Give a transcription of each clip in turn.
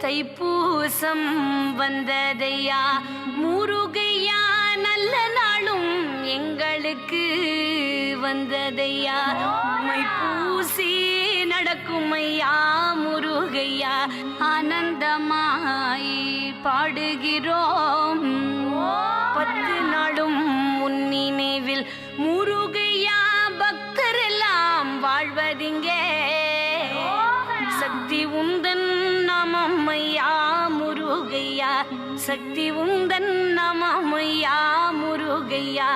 தைப்பூசம் வந்ததையா முருகையா, நல்ல நாளும் எங்களுக்கு வந்ததையா. மை பூசி நடக்கும் ஐயா முருகையா, ஆனந்தமாய் பாடுகிறோம். 10 நாளும் உன் நினைவில் முருகையா, பக்தரெல்லாம் வாழ்வதிங்கே. சக்தி உந்தன் நமம் ஐயா முருகையா, சக்தி உந்தன் நமம் ஐயா முருகையா,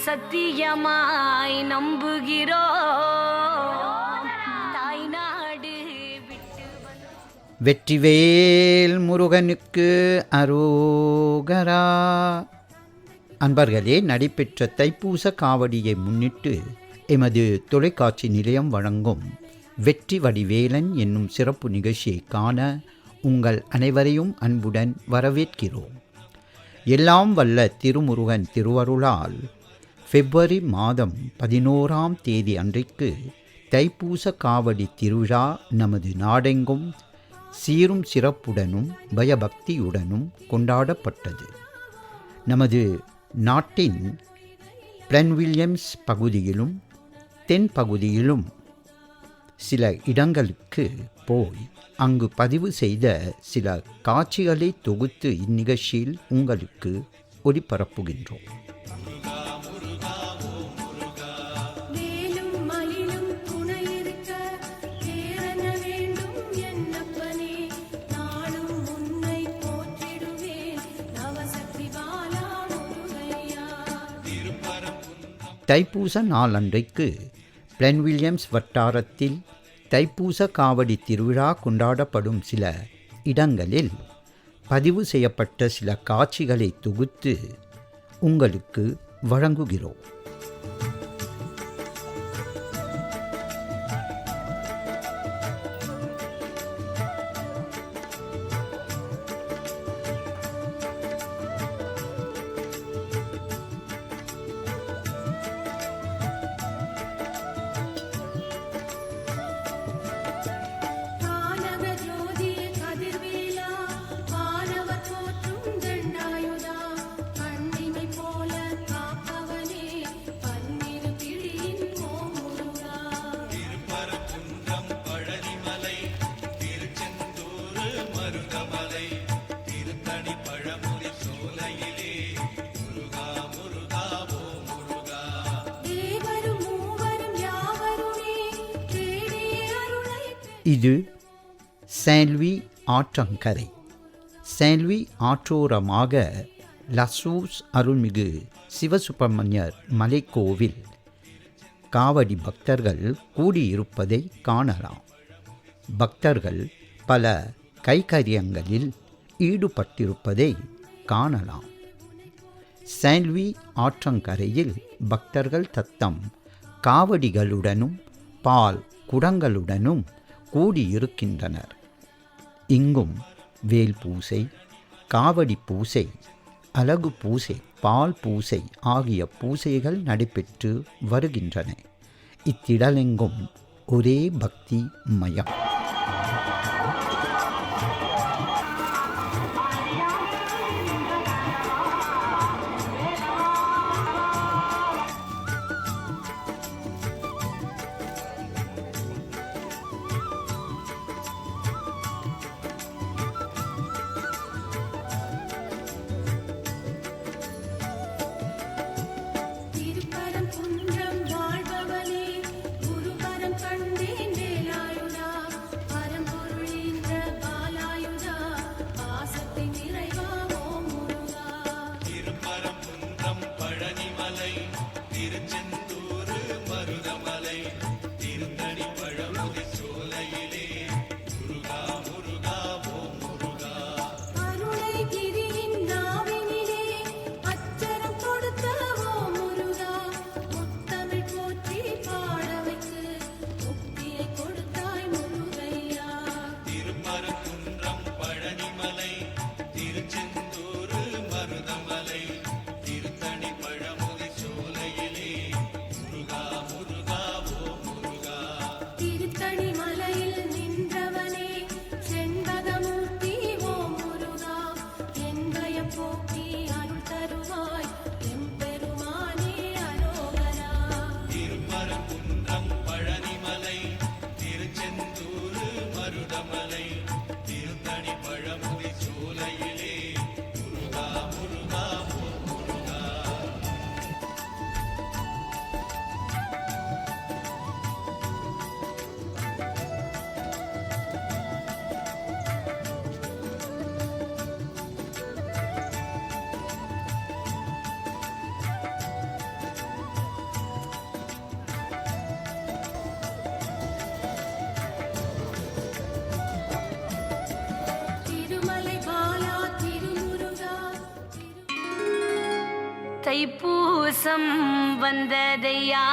சத்தியமாய் நம்புகிறோ தாய்நாடு விட்டு. வெற்றிவேல் முருகனுக்கு அரோகரா. அன்பர்களே, நடைபெற்ற தைப்பூச காவடியை முன்னிட்டு எமது தொலைக்காட்சி நிலையம் வழங்கும் வெற்றி வடிவேலன் என்னும் சிறப்பு நிகழ்ச்சியை காண உங்கள் அனைவரையும் அன்புடன் வரவேற்கிறோம். எல்லாம் வல்ல திருமுருகன் திருவருளால் பிப்ரவரி மாதம் 11ஆம் தேதி அன்றைக்கு தைப்பூச காவடி திருவிழா நமது நாடெங்கும் சீரும் சிறப்புடனும் பயபக்தியுடனும் கொண்டாடப்பட்டது. நமது நாட்டின் பிளன்வில்லியம்ஸ் பகுதியிலும் தென் பகுதியிலும் சில இடங்களுக்கு போய் அங்கு பதிவு செய்த சில காட்சிகளை தொகுத்து இந்நிகழ்ச்சியில் உங்களுக்கு ஒளிபரப்புகின்றோம். தைப்பூச நாளன்றைக்கு பிளன்வில்லியம்ஸ் வட்டாரத்தில் தைப்பூச காவடி திருவிழா கொண்டாடப்படும் சில இடங்களில் பதிவு செய்யப்பட்ட சில காட்சிகளை தொகுத்து உங்களுக்கு வழங்குகிறோம். இது சான்லூயி ஆற்றங்கரை. சான்லூயி ஆற்றோரமாக லசூஸ் அருள்மிகு சிவசுப்பிரமணியர் மலைக்கோவில் காவடி பக்தர்கள் கூடியிருப்பதை காணலாம். பக்தர்கள் பல கைகரியங்களில் ஈடுபட்டிருப்பதை காணலாம். சான்லூயி ஆற்றங்கரையில் பக்தர்கள் தத்தம் காவடிகளுடனும் பால் குடங்களுடனும் கூடியிருக்கின்றனர். இங்கும் வேல் பூசை, காவடி பூசை, அலகு பூசை, பால் பூசை ஆகிய பூசைகள் நடைபெற்று வருகின்றன. இத்திடலெங்கும் ஒரே பக்தி மயம். தைப்பூசம் வந்ததையா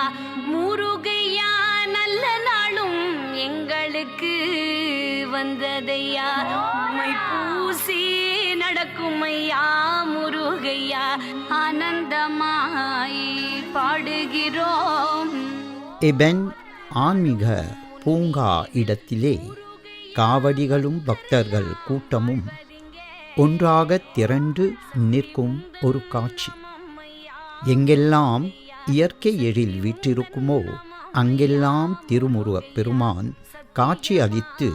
முருகையா, நல்ல நாளும் எங்களுக்கு வந்ததையா. மைப்பூசி நடக்கும் ஐயா முருகையா, ஆனந்தமாய் பாடுகிறோம். எபென் ஆன்மீக பூங்கா இடத்திலே காவடிகளும் பக்தர்கள் கூட்டமும் ஒன்றாக திரண்டு நிற்கும் ஒரு காட்சி. எங்கெல்லாம் இயற்கை எழில் வீற்றிருக்குமோ அங்கெல்லாம் திருமுருகப் பெருமான் காட்சி அளித்து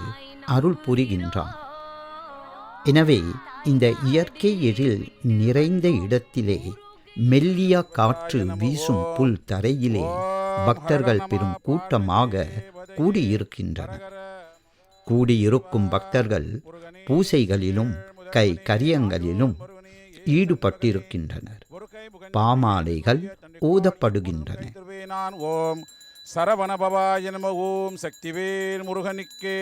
அருள் புரிகின்றான். எனவே இந்த இயற்கை எழில் நிறைந்த இடத்திலே மெல்லிய காற்று வீசும் புல் தரையிலே பக்தர்கள் பெரும் கூட்டமாக கூடியிருக்கின்றனர். கூடியிருக்கும் பக்தர்கள் பூசைகளிலும் கை கரியங்களிலும் ஈடுபட்டிருக்கின்றனர். பாமாலைகள் ஊதப்படுகின்றன. ஓம் சரவணபவாய நம. ஓம் சக்திவேல் முருகனுக்கே.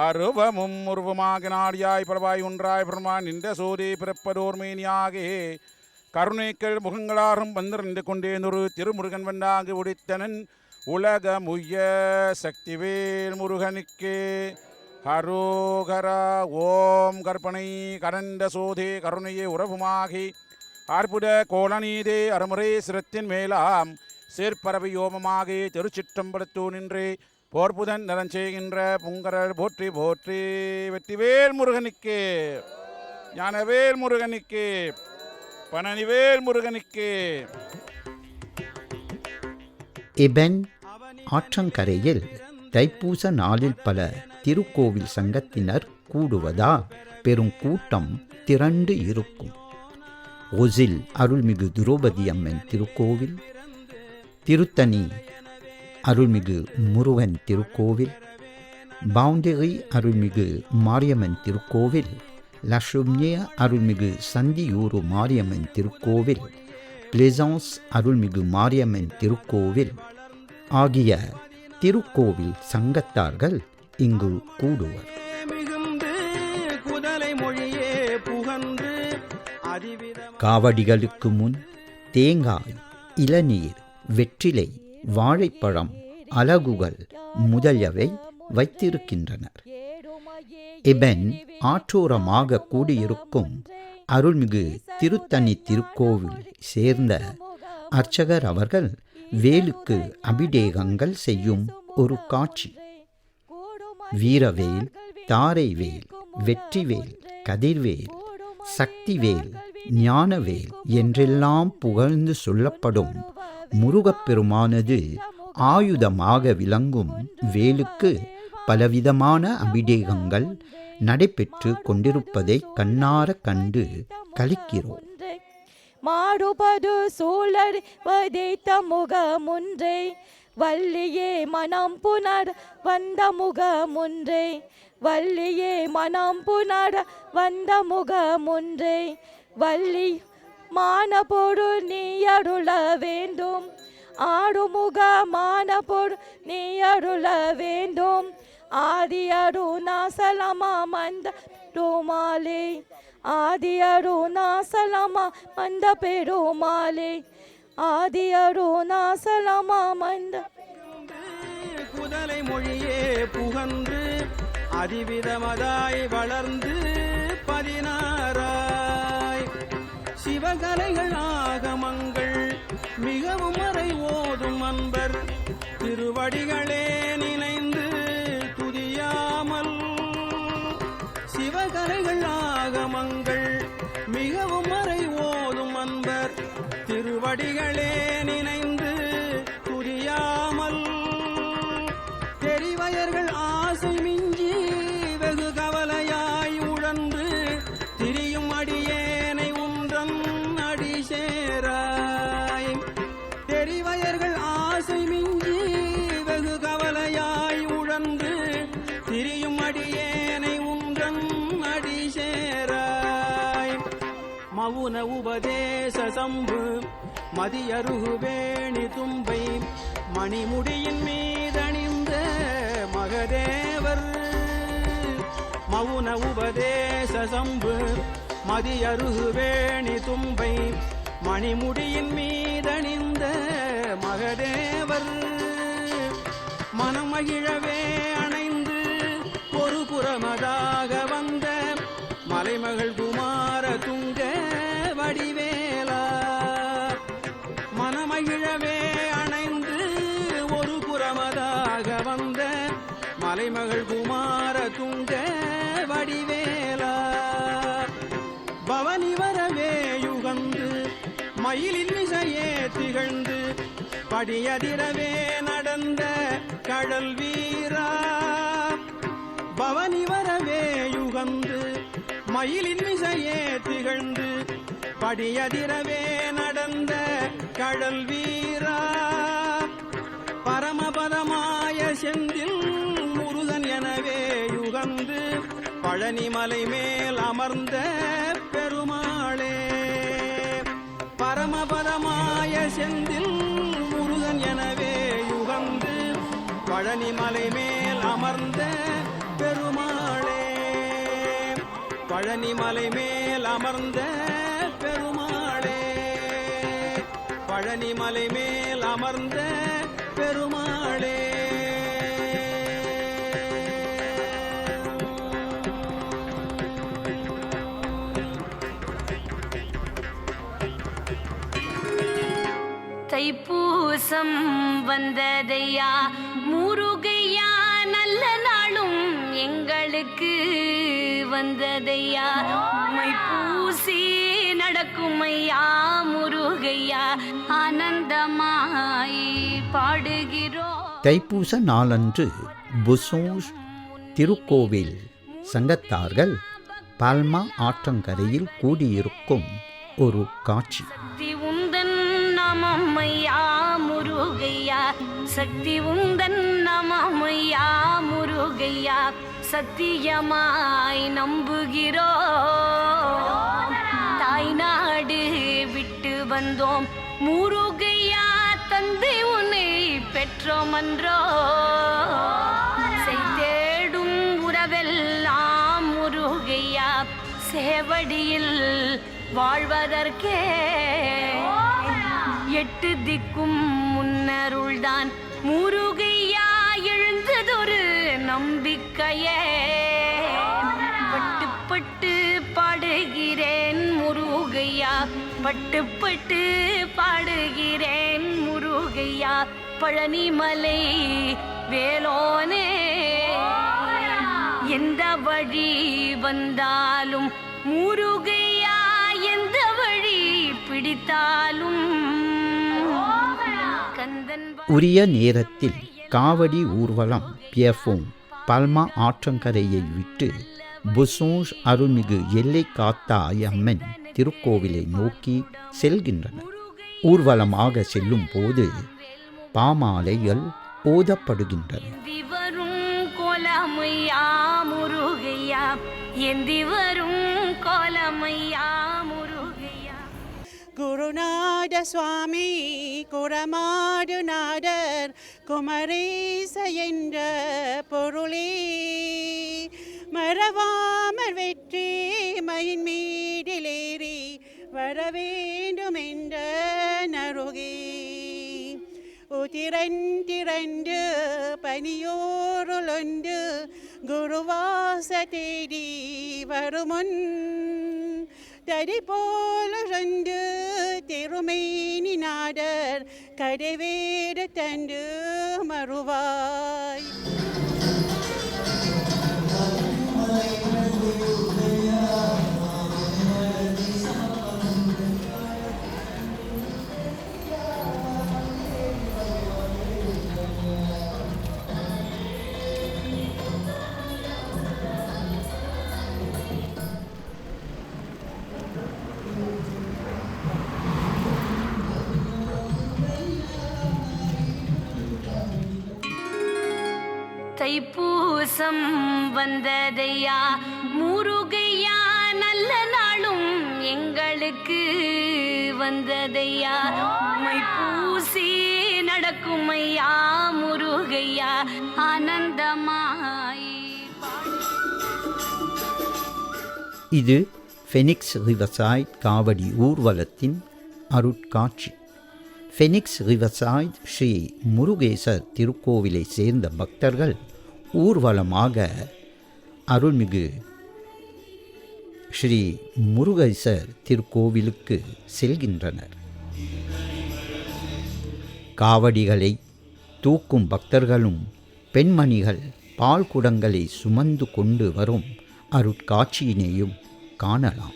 அருவமும் உருவமாக நாடியாய் பரவாய் ஒன்றாய் பெருமான் நின்ற சோதி பிறப்பதோர்மேனியாகே கருணைக்கள் முகங்களாரும் வந்திருந்து கொண்டேனொரு திருமுருகன் வண்டாங்கு உடித்தனன் உலகமுய்ய. சக்திவேல் முருகனுக்கே ஹரோகரா. ஓம் கற்பனை கரண்ட சோதே கருணையே உறவுமாகி அற்புத கோலநீதே அறமுறை சிரத்தின் மேலாம் சேர்ப்பறவை யோமமாகி திருச்சிற்றம்பலத்தூ நின்றே போர்புதன் நலன் செய்கின்ற புங்கரல் போற்றி போற்றி. வெற்றிவேல் முருகனுக்கே, ஞானவேல் முருகனுக்கே, பழனிவேல் முருகனுக்கே. எபென் ஆற்றங்கரையில் தைப்பூச நாளில் பல திருக்கோவில் சங்கத்தினர் கூடுவதால் பெரும் கூட்டம் திரண்டு இருக்கும். ஒசில் அருள்மிகு திரௌபதி அம்மன் திருக்கோவில், திருத்தணி அருள்மிகு முருகன் திருக்கோவில், பவுண்டரி அருள்மிகு மாரியம்மன் திருக்கோவில், லட்சுமிய அருள்மிகு சந்தியூரு மாரியம்மன் திருக்கோவில், பிளேசான்ஸ் அருள்மிகு மாரியம்மன் திருக்கோவில் ஆகிய திருக்கோவில் சங்கத்தார்கள் இங்கு கூடுவர். காவடிகளுக்கு முன் தேங்காய், இளநீர், வெற்றிலை, வாழைப்பழம், அலகுகள் முதலியவை வைத்திருக்கின்றனர். எபென் ஆற்றோரமாக கூடியிருக்கும் அருள்மிகு திருத்தணி திருக்கோவில் சேர்ந்த அர்ச்சகர் அவர்கள் வேலுக்கு அபிடேகங்கள் செய்யும் ஒரு காட்சி. வீரவேல், தாரைவேல், வெற்றிவேல், கதிர்வேல், சக்திவேல், ஞானவேல் என்றெல்லாம் புகழ்ந்து சொல்லப்படும் முருகப்பெருமானது ஆயுதமாக விளங்கும் வேலுக்கு பலவிதமான அபிடேகங்கள் நடைபெற்று கொண்டிருப்பதை கண்ணார கண்டு களிக்கிறோம். மாடுபடு சூழற் வதைத்த முகமுன்றை வள்ளியே மனம் புனர் வந்த முகமுன்றை வள்ளியே மனம் புனர் வந்த முகமுன்றை வள்ளி மான பொருள் நீ அருள வேண்டும் ஆடுமுக மான பொருள் நீ அருள வேண்டும் ஆதி அருணாசலமா மந்த பெருமாளே ஆதி அருணாசலமா மந்த பெருமாளே ஆதி அருணாசலமா மந்த குதலை மொழியே புகன்று அதிவிதமதாய் வளர்ந்து 16 சிவகலைகள் ஆகமங்கள் மிகவும் மறை ஓதும் அன்பர் திருவடிகளே நினைந்து துதியாமல் சிவகலைகள் ஆகமங்கள் மிகவும் மறை ஓதும் அன்பர் திருவடிகளே நினைந்து துதியாமல் தெரிவயர்கள் ஆசை மிஞ்சி அடியேனை உன்றன் அடி சேராய் மவுன உபதேச சம்பு மதியருகு வேணி தும்பை மணிமுடியின் மீதணிந்த மகதேவர் மவுன உபதேச சம்பு மதியருகு வேணி தும்பை மணிமுடியின் மீதணிந்த மகதேவர் மனமகிழவே அணைந்து ஒரு புறமதாக வந்த மலைமகள் குமார துங்க வடிவேலா மனமகிழவே அணைந்து ஒரு புறமதாக வந்த மலைமகள் குமார துங்க வடிவேலா பவனி வரவே யுகந்து மயிலின் மிசையே திகழ்ந்து படியதிரவே நடந்த கடல் வீரா பவனி வரவே யுகந்து மயிலின் மிசையே திகழ்ந்து படியதிரவே நடந்த கடல் வீரா பரமபதமாய செந்தில் முருகன் எனவே யுகந்து பழனிமலை மேல் அமர்ந்த பெருமாளே பரமபதமாய செந்தில் முருகன் எனவே யுகந்து பழனிமலை மேல் அமர்ந்த பெருமாளே பழனிமலை மேல் அமர்ந்த பெருமாளே பழனிமலை மேல் அமர்ந்த பெருமாளே தைப்பூசம் வந்ததையா முருகையா நல்ல நாளும் எங்களுக்கு வந்ததையா மைப்பூசி நடக்கும் ஐயா முருகையா ஆனந்தமாய் பாடுகிறோம். தைப்பூச நாளன்று புசோஷ் திருக்கோவில் சங்கத்தார்கள் பால்மா ஆற்றங்கரையில் கூடியிருக்கும் ஒரு காட்சி. சக்தி உந்தன் நமமையா முருகையா சக்தி உந்தன் நமமையா முருகையா சத்தியமாய் நம்புகிறோம். தாய்நாடு விட்டு வந்தோம் முருகையா தந்தை உன்னை பெற்றோம் அன்றோ. செய்தேடும் உறவெல்லாம் முருகையா சேவடியில் வாழ்வதற்கே எட்டு திக்கும் முன்னருள்தான் முருகையா எழுந்ததொரு நம்பிக்கையே. பட்டு பட்டு பாடுகிறேன் முருகையா பட்டு பட்டு பாடுகிறேன் முருகையா பழனிமலை வேலோனே. எந்த வழி வந்தாலும் முருகையா எந்த வழி பிடித்தாலும் கந்தன் உரிய நேரத்தில் காவடி ஊர்வலம் பியஃபோம் பல்மா ஆற்றங்கரையை விட்டு புசோஷ் அருள்மிகு எல்லை காத்தாய் அம்மன் திருக்கோவிலை நோக்கி செல்கின்றனர். ஊர்வலமாக செல்லும் போது பாமாலைகள் ஓதப்படுகின்றன. வரும் கோலமையா முருகையா ஏந்தி வரும் கோலமையா முருகையா. குருநாத சுவாமி குரமாடுநாதர் குமரேச என்ற பொருளே மறவாமற் வெற்றி மயின் மீதிலேறி வரவேண்டும் என்ற நருகே. திரண்டு பனியோருளொண்டு குருவாச தேடி வருமுன் தடி போலொன்று திருமேனி நாடர் கடைவேடு தண்டு மறுவாய். தைப்பூச தைப்பூசம் வந்ததையா முருகையா நல்ல நாளும் எங்களுக்கு வந்ததையா மை பூசி நடக்குமையா முருகையா ஆனந்தமாய். இது ஃபெனிக்ஸ் ரிவர்சைட் காவடி ஊர்வலத்தின் அருட்காட்சி. ஃபெனிக்ஸ் ரிவர்சைட் ஸ்ரீ முருகேசர் திருக்கோவிலை சேர்ந்த பக்தர்கள் ஊர்வலமாக அருள்மிகு ஸ்ரீ முருகேசர் திருக்கோவிலுக்கு செல்கின்றனர். காவடிகளை தூக்கும் பக்தர்களும் பெண்மணிகள் பால் குடங்களை சுமந்து கொண்டு வரும் அருட்காட்சியினையும் காணலாம்.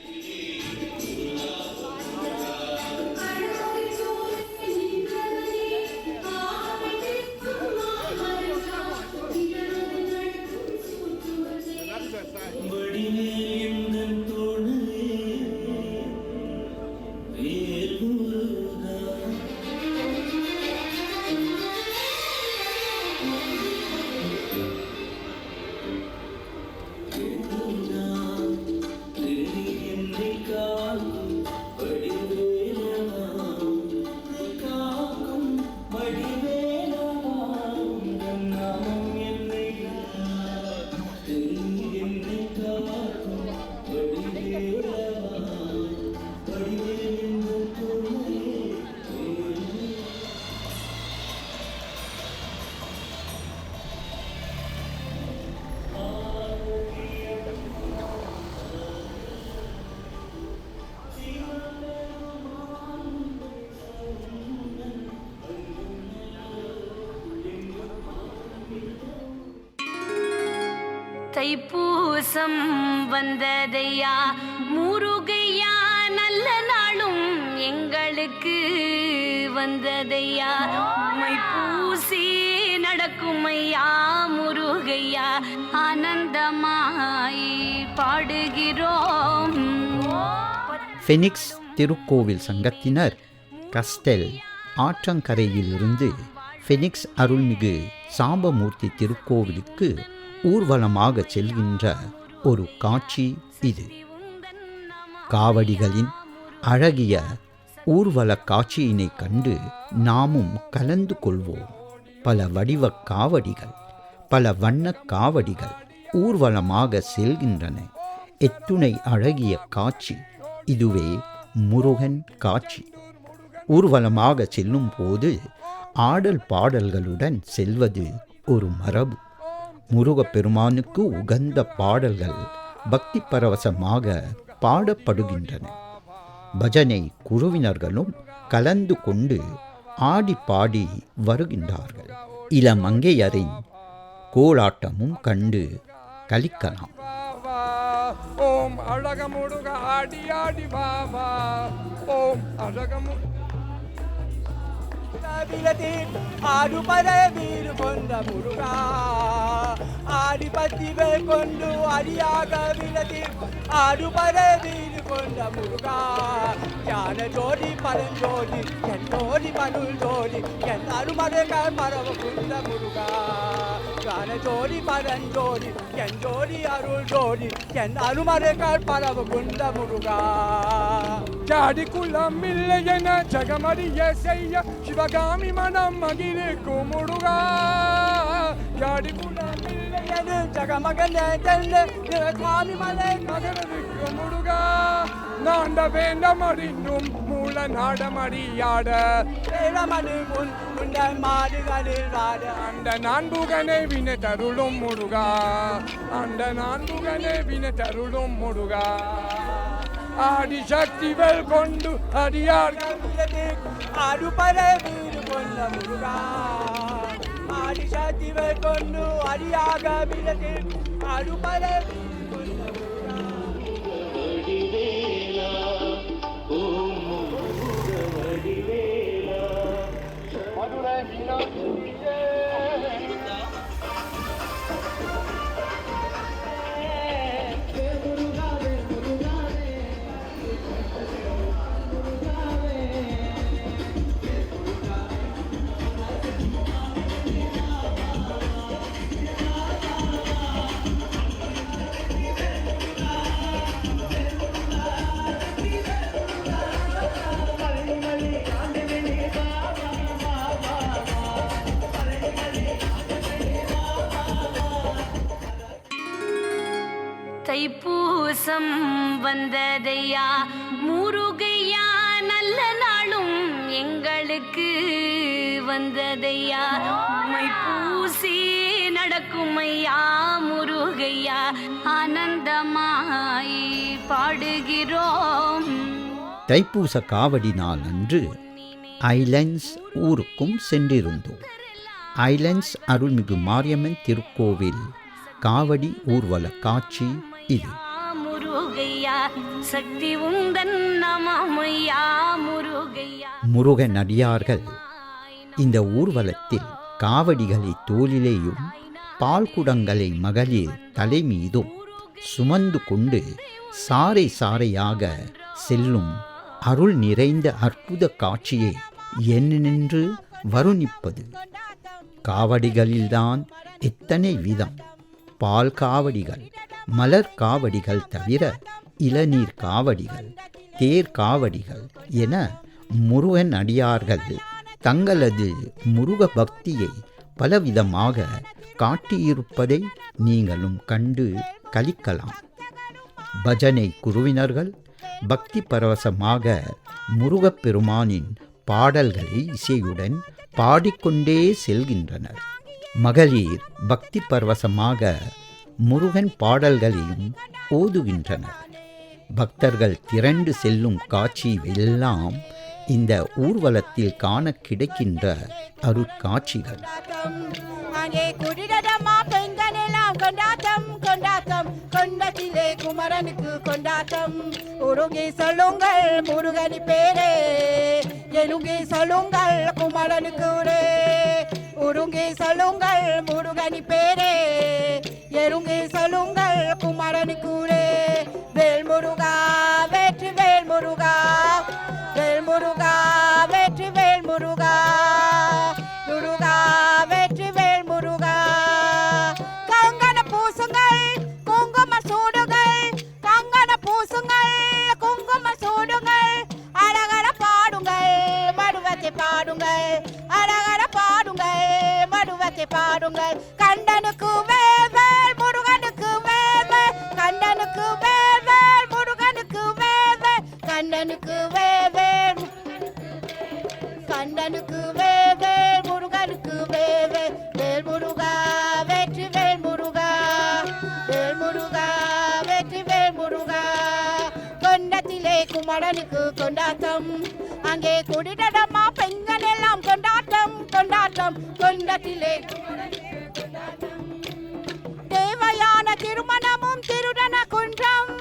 தைப்பூசம் வந்ததையா முருகையா நல்ல நாளும் எங்களுக்கு வந்ததையா மை பூசி நடக்குமையா முருகையா ஆனந்தமாய் பாடுகிறோம். ஃபெனிக்ஸ் திருக்கோவில் சங்கத்தினர் கஸ்டெல் ஆற்றங்கரையிலிருந்து ஃபெனிக்ஸ் அருள்மிகு சாம்பமூர்த்தி திருக்கோவிலுக்கு ஊர்வலமாக செல்கின்ற ஒரு காட்சி இது. காவடிகளின் அழகிய ஊர்வல காட்சியினை கண்டு நாமும் கலந்து கொள்வோம். பல வடிவ காவடிகள், பல வண்ண காவடிகள் ஊர்வலமாக செல்கின்றன. எத்துணை அழகிய காட்சி! இதுவே முருகன் காட்சி. ஊர்வலமாக செல்லும் போது ஆடல் பாடல்களுடன் செல்வது ஒரு மரபு. முருகப்பெருமானுக்கு உகந்த பாடல்கள் பக்தி பரவசமாக பாடப்படுகின்றன. பஜனை குழுவினர்களும் கலந்து கொண்டு ஆடி பாடி வருகின்றார்கள். இளமங்கையரின் கோலாட்டமும் கண்டு கலிக்கலாம். ஓம் அழகமுருக ஆடி ஆடி பாபா, ஓம் அழகமு ஆடுபட வீடு கொண்ட முருகா, ஆடிபத்திவை கொண்டு அடியாக விலதி ஆடுபட வீடு கொண்ட முருகா, ஞான ஜோடி பரஞ்சோடி என் ஜோடி பனுள் ஜோடி என் அருமறைகள் பரவ கொண்ட முருகா, ஞான ஜோடி பரஞ்சோடி என் ஜோடி அருள் ஜோடி என் அருமறைகள் பரவ கொண்ட முருகா. ஜாடி குலம் இல்லை என ஜகமறிய செய்ய சிவகாமி மனம் மகிழ்க்கும் முருகா, ஜாடி குலம் இல்லை என ஜகமகன் சுவாமி மலை மகனுக்கும் முருகா, நாண்ட வேண்டம் அறிந்தும் மூல நாடமடியாட மணி முன் உண்ட மாடுகளில் வாட அந்த நான்குகனை வினை தருளும் முருகா, அந்த நான்குகனை வினை தருளும் முருகா, ஆடி சக்திகள் கொண்டு அடியார்கள் ஆடுபட வீடு கொண்ட முருகா, ஆடி சக்திகள் கொண்டு அடியாக விலதி ஆடுபட வீடு கொண்ட முருகா. மதுரை மீனாட்சியே தைப்பூசம் வந்ததையா முருகையா நல்ல நாளும் எங்களுக்கு வந்ததையா மை பூசி நடக்கும் ஐயா முருகையா ஆனந்தமாய் பாடுகிறோம். தைப்பூச காவடி நாள் அன்று ஐலண்ட்ஸ் ஊருக்கும் சென்றிருந்தோம். ஐலண்ட்ஸ் அருள்மிகு மாரியம்மன் திருக்கோவில் காவடி ஊர்வல காட்சி இது. முருகையா சக்தி உந்தன் நமமையா முருகையா. முருகன் அடியார்கள் இந்த ஊர்வலத்தில் காவடிகளை தோளிலேயும் பால் குடங்களை மகளிர் தலைமீதும் சுமந்து கொண்டு சாறை சாறையாக செல்லும் அருள் நிறைந்த அற்புத காட்சியை எண்ணின்று வருணிப்பது. காவடிகளில்தான் எத்தனை விதம்! பால் காவடிகள், மலர் காவடிகள் தவிர இளநீர் காவடிகள், தேர் காவடிகள் என முருகன் அடியார்கள் தங்களது முருக பக்தியை பலவிதமாக காட்டியிருப்பதை நீங்களும் கண்டு களிக்கலாம். பஜனை குழுவினர்கள் பக்தி பரவசமாக முருகப்பெருமானின் பாடல்களை இசையுடன் பாடிக்கொண்டே செல்கின்றனர். மகளிர் பக்தி பரவசமாக முருகன் பாடல்களையும் ஓதுகின்றனர். பக்தர்கள் திரண்டு செல்லும் காட்சி எல்லாம் இந்த ஊர்வலத்தில் காண கிடைக்கின்ற அருட்காட்சிகள். அங்கே குடிடமா பெண்கள் எல்லாம் கொண்டாட்டம் கொண்டாட்டம், கொண்டத்திலே குமரனுக்கு கொண்டாட்டம். உருகி சொல்லுங்கள் முருகனி பேரே, எலுங்கி சொல்லுங்கள் குமரனுக்கு உருங்கி சொல்லுங்கள் முருகனி பேரே, எருங்கி சொல்லுங்கள் குமரனுக்கு வேல் முருகா வெற்றி வேல் முருகா, வேல் முருகா வெற்றி வேல் முருகா, முருகா வெற்றி வேல் முருகா. கங்கண பூசுங்கள் குங்கும சூடுங்கள், கங்கண பூசுங்கள் குங்கும சூடுங்கள், அழகர பாடுங்கள் மடுவத்தை பாடுங்கள், அழகர பாடுங்கள் மடுவத்தை பாடுங்கள். கண்டனுக்கு வேல் முருகனுக்கு வேல், கண்டனுக்கு வேல் முருகனுக்கு வேல், கண்டனுக்கு வேல், கண்டனுக்கு வேல் முருகனுக்கு வேல், வேல் முருகா வெற்றி வேல் முருகா, வேல் முருகா வெற்றி வேல் முருகா. கொண்டத்திலே குமரனுக்கு கொண்டாட்டம், அங்கே குடிடமா பெண்கள் எல்லாம் கொண்டாட்டம் கொண்டாட்டம், கொண்டத்திலே தேவையான திருமணமும் திருடன குன்றம்,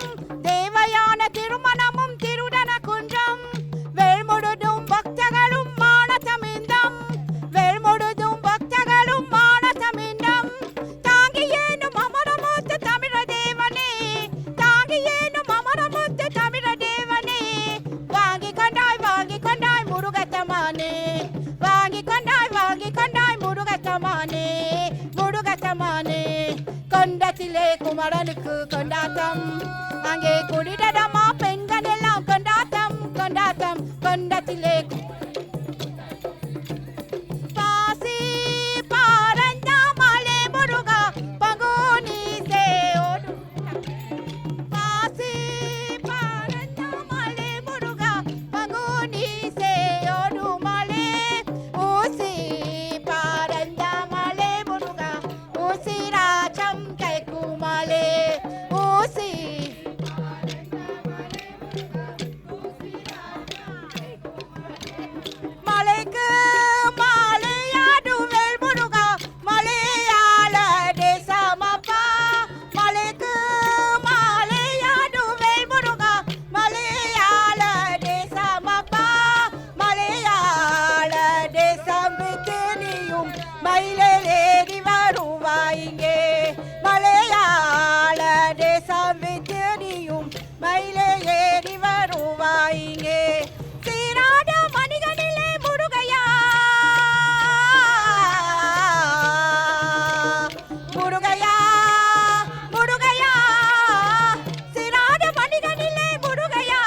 தேவையான திருமணமும் திருடன குன்றம். வேல்முழுதும் பக்தர்களும் மானசமிந்தம், வேல்முழுதும் பக்தர்களும் மானசமிந்தம். தாங்கியேனும் அமரமுத்து தமிழ தேவனே, தாங்கியேனும் அமரமுத்து தமிழ தேவனே. வாங்கி கொண்டாய் முருகத்தமானே, வாங்கி கொண்டாய் முருகத்தமானே, முருகத்தமானே. கொண்டத்திலே குமரனுக்கு கொண்டாட்டம், அங்கே குடிடமா பெண்கள் எல்லாம் கொண்டாட்டம் கொண்டாட்டம், கொண்டத்திலே பாசி பாரஞ்சாமலே முருகா பங்குனி சேயோடு, பாசி பாரஞ்சாமலே முருகா பங்குனி சேயோடு மலே, ஊசி பாரஞ்சாமலே முருகா ஊசிராஜம் கைக்குமலே, ஊசி மலைக்கு மாலையாடு வேல் முருகா மலையாள தேசமப்பா, மலைக்கு மாலையாடு வேல் முருகா மலையாள தேசமப்பா, மலையாள தேசம் விட்டு நீயும் மயிலேறி வருவாயிங்கே, மலையாள தேசம் விட்டு நீயும் மயிலேறி வருவாயிங்கே. சீராட மணிகனிலே முருகையா, முருகையா முருகையா, சீராட மணிகனிலே முருகையா,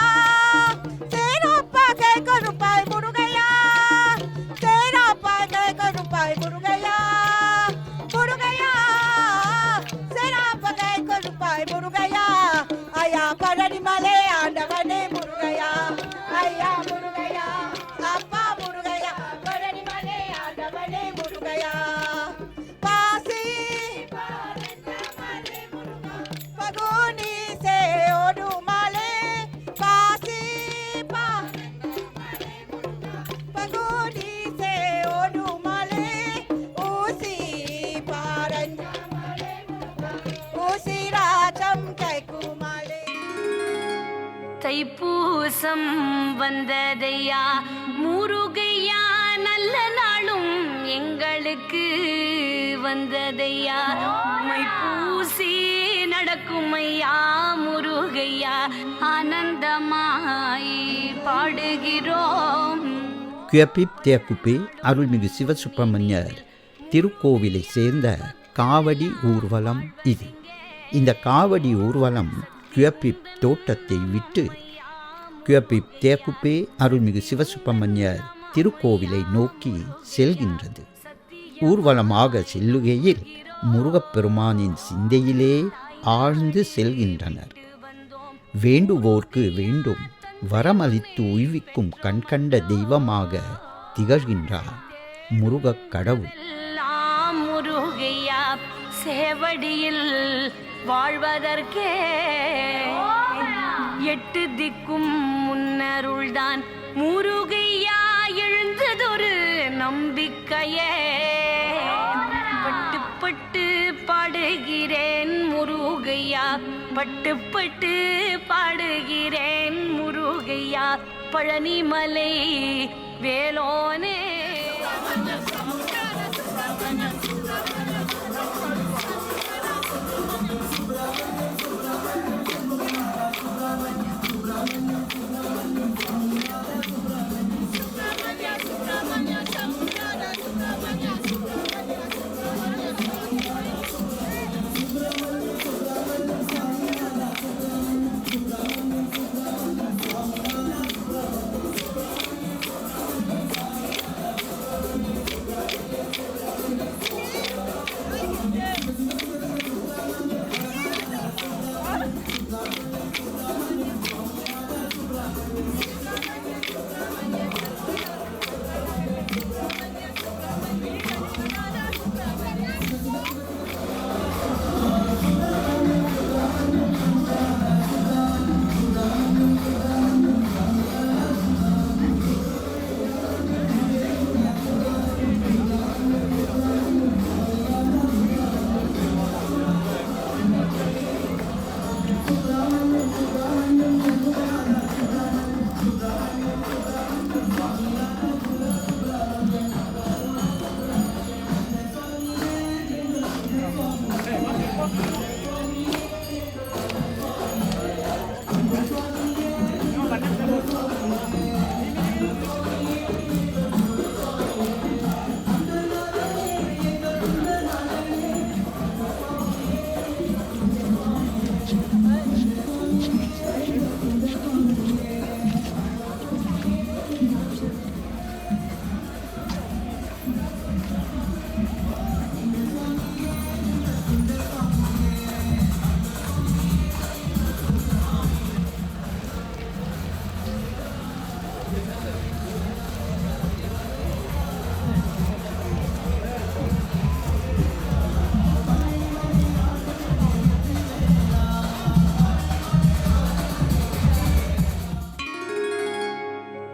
சேராப்பா கேட்கருப்பாய் முருகையா, சேராப்பா கேட்கருப்பாய் முருகையா, முருகையா சேராப்பா கேட்கருப்பாய் முருகையா. கைக்குமடே. தைப்பூசம் வந்ததையா முருகையா நல்ல நாளும் எங்களுக்கு வந்ததையா மைப்பூசி நடக்குமையா முருகையா ஆனந்தமாய் பாடுகிறோம். குயப்பிப் தேக்குப்பே அருள்மிகு சிவசுப்பிரமணியர் திருக்கோவிலை சேர்ந்த காவடி ஊர்வலம் இது. இந்த காவடி ஊர்வலம் குயப்பிப் தோட்டத்தை விட்டு குயப்பிப் தேக்குப்பே அருள்மிகு சிவசுப்பிரமணியர் திருக்கோவிலை நோக்கி செல்கின்றது. ஊர்வலமாக செல்லுகையில் முருகப்பெருமானின் சிந்தையிலே ஆழ்ந்து செல்கின்றனர். வேண்டுவோர்க்கு வேண்டும் வரமளித்து உய்விக்கும் கண்கண்ட தெய்வமாக திகழ்கின்றார் முருகக் கடவுள். முருகையா சேவடியில் வாழ்வதற்கே 8 திக்கும் முன்னருள்தான் முருகையா எழுந்ததொரு நம்பிக்கையே. பட்டு பட்டு பாடுகிறேன் முருகையா பட்டு பட்டு பாடுகிறேன் முருகையா பழனிமலை வேலோனே.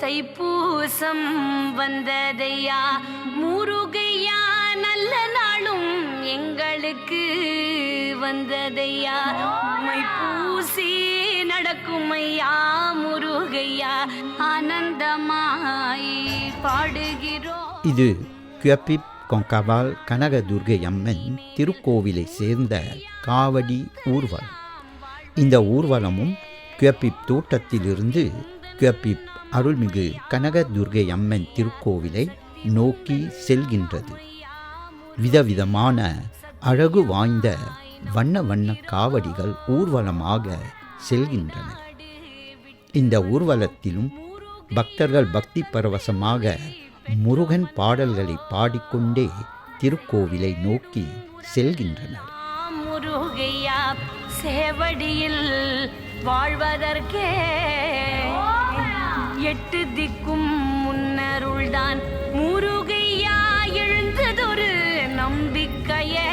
தைப்பூசம் வந்ததையா முருகையா நல்ல நாளும் எங்களுக்கு வந்ததையா மைப்பூசி நடக்குமையா முருகையா ஆனந்தமாய் பாடுகிறோம். இது குயப்பிப் கொங்கவால் கனகதுர்கை அம்மன் திருக்கோவிலை சேர்ந்த காவடி ஊர்வலம். இந்த ஊர்வலமும் குயப்பிப் தோட்டத்திலிருந்து குயப்பிப் அருள்மிகு கனகதுர்கை அம்மன் திருக்கோவிலை நோக்கி செல்கின்றது. விதவிதமான அழகு வாய்ந்த வண்ண வண்ண காவடிகள் ஊர்வலமாக செல்கின்றன. இந்த ஊர்வலத்திலும் பக்தர்கள் பக்தி பரவசமாக முருகன் பாடல்களை பாடிக்கொண்டே திருக்கோவிலை நோக்கி செல்கின்றனர். முருகையா சேவடியில் வாழ்வதற்கே 8 திக்கும் முன்னருள்தான் முருகையா எழுந்ததொரு நம்பிக்கையே.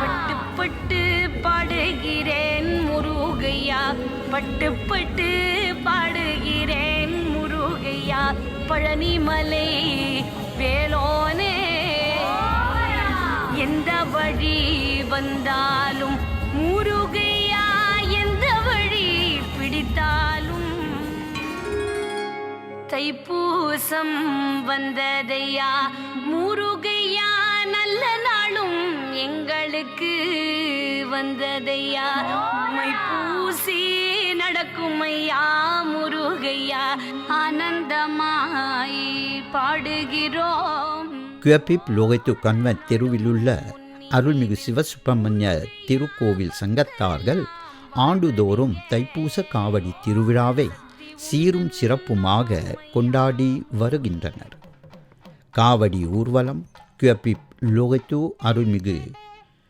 பட்டு பட்டு பாடுகிறேன் முருகையா பட்டு பட்டு பாடுகிறேன் முருகையா பழனிமலை வேலோனே. எந்த வழி வந்தாலும் முருக தைப்பூசம் வந்ததையா முருகையா நல்ல நாளும் எங்களுக்கு வந்ததையா மை பூசி நடக்குமையா முருகையா ஆனந்தமாய் பாடுகிறோம். குயப்பிப் லோகைத்து கன்வென்ட் தெருவிலுள்ள அருள்மிகு சிவசுப்பிரமணிய திருக்கோவில் சங்கத்தார்கள் ஆண்டுதோறும் தைப்பூச காவடி திருவிழாவை சீரும் சிறப்புமாக கொண்டாடி வருகின்றனர். காவடி ஊர்வலம் குயப்பிப் லோகைத்து அருள்மிகு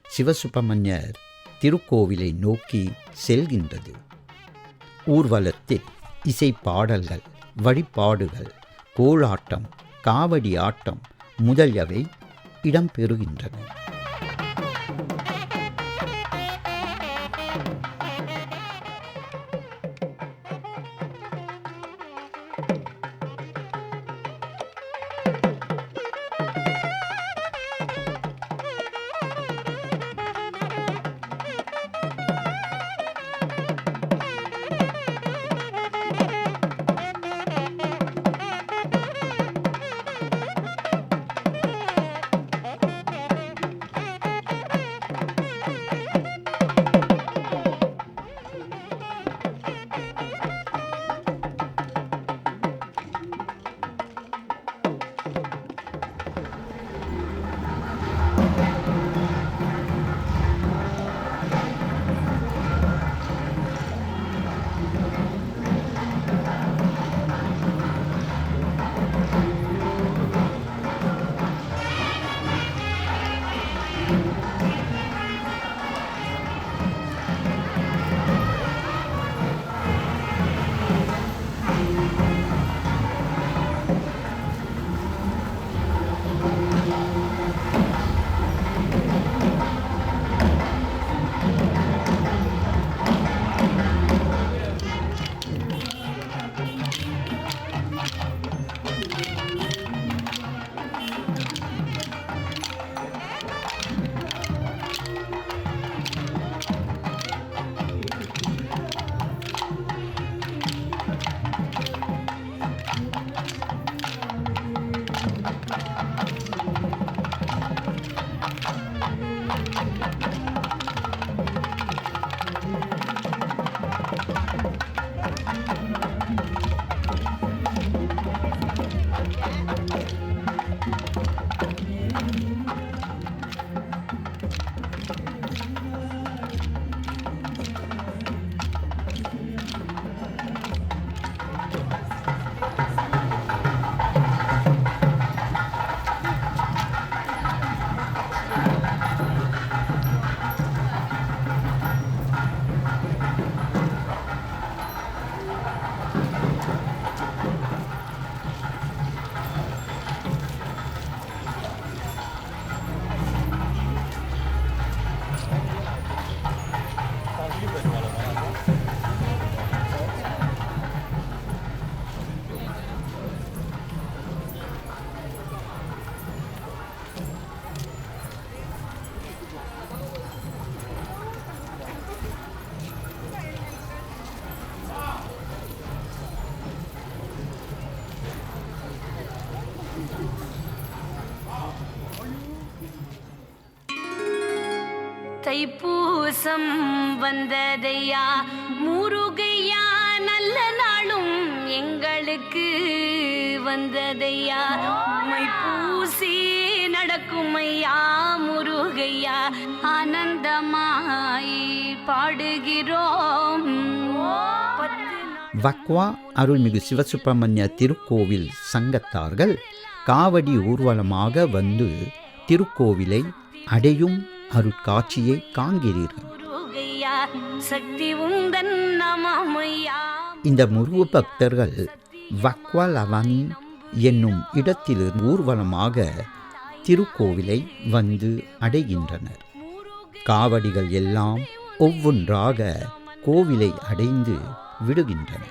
சிவசுப்பிரமணியர் திருக்கோவிலை நோக்கி செல்கின்றது. ஊர்வலத்தில் இசைப்பாடல்கள், வழிபாடுகள், கோலாட்டம், காவடி ஆட்டம் முதலியவை இடம்பெறுகின்றன. தைப்பூசம் வந்ததையா முருகையா நல்ல நாளும் எங்களுக்கு வந்ததையா மை பூசி நடக்குமையா முருகையா ஆனந்தமாய் பாடுகிறோம். வக்வா அருள்மிகு சிவசுப்பிரமணிய திருக்கோவில் சங்கத்தார்கள் காவடி ஊர்வலமாக வந்து திருக்கோவிலை அடையும் அருட்காட்சியை காண்கிறீர்கள். இந்த முருக பக்தர்கள் வக்வா லவானி என்னும் இடத்திலிருந்து ஊர்வலமாக திருக்கோவிலை வந்து அடைகின்றனர். காவடிகள் எல்லாம் ஒவ்வொன்றாக கோவிலை அடைந்து விடுகின்றன.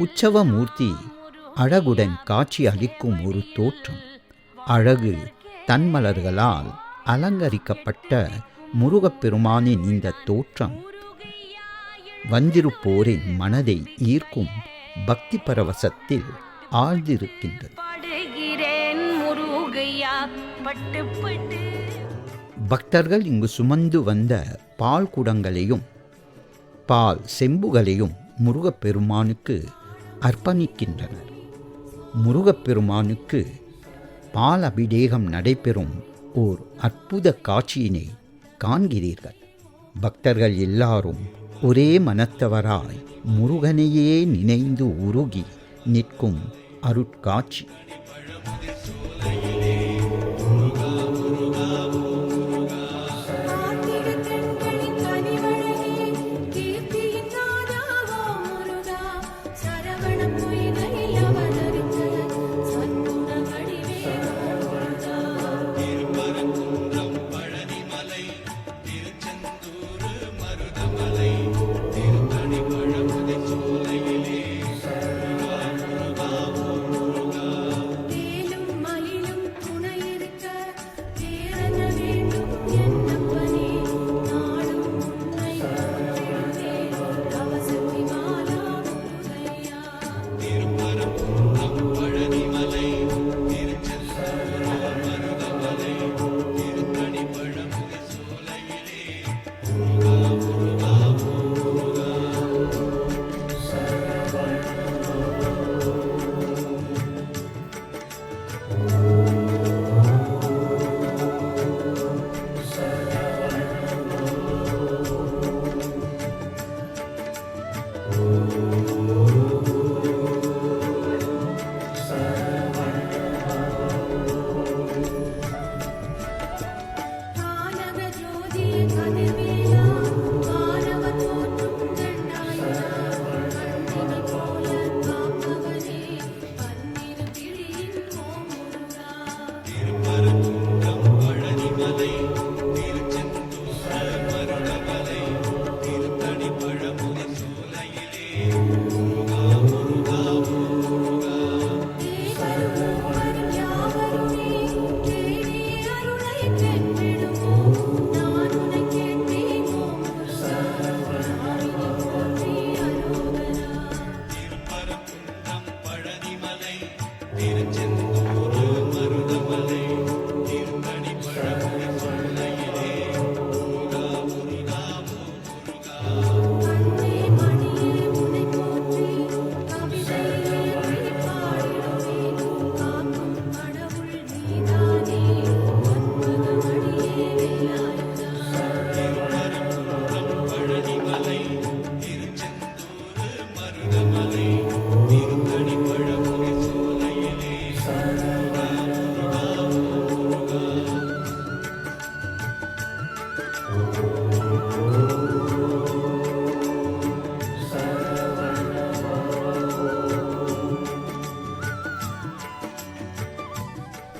உற்சவமூர்த்தி அழகுடன் காட்சி அளிக்கும் ஒரு தோற்றம். அழகு தன்மலர்களால் அலங்கரிக்கப்பட்ட முருகப்பெருமானின் இந்த தோற்றம் வந்திருப்போரின் மனதை ஈர்க்கும் பக்தி பரவசத்தில் ஆழ்ந்திருக்கின்றது. பாடுகிறேன் முருகையா பட்டு பட்டு. பக்தர்கள் இங்கு சுமந்து வந்த பால் குடங்களையும் பால் செம்புகளையும் முருகப்பெருமானுக்கு அர்ப்பணிக்கின்றனர். முருகப்பெருமானுக்கு பால் அபிஷேகம் நடைபெறும் ஓர் அற்புத காட்சியினை காண்கிறீர்கள். பக்தர்கள் எல்லாரும் ஒரே மனத்தவராய் முருகனையே நினைந்து உருகி நிற்கும் அருட்காட்சி.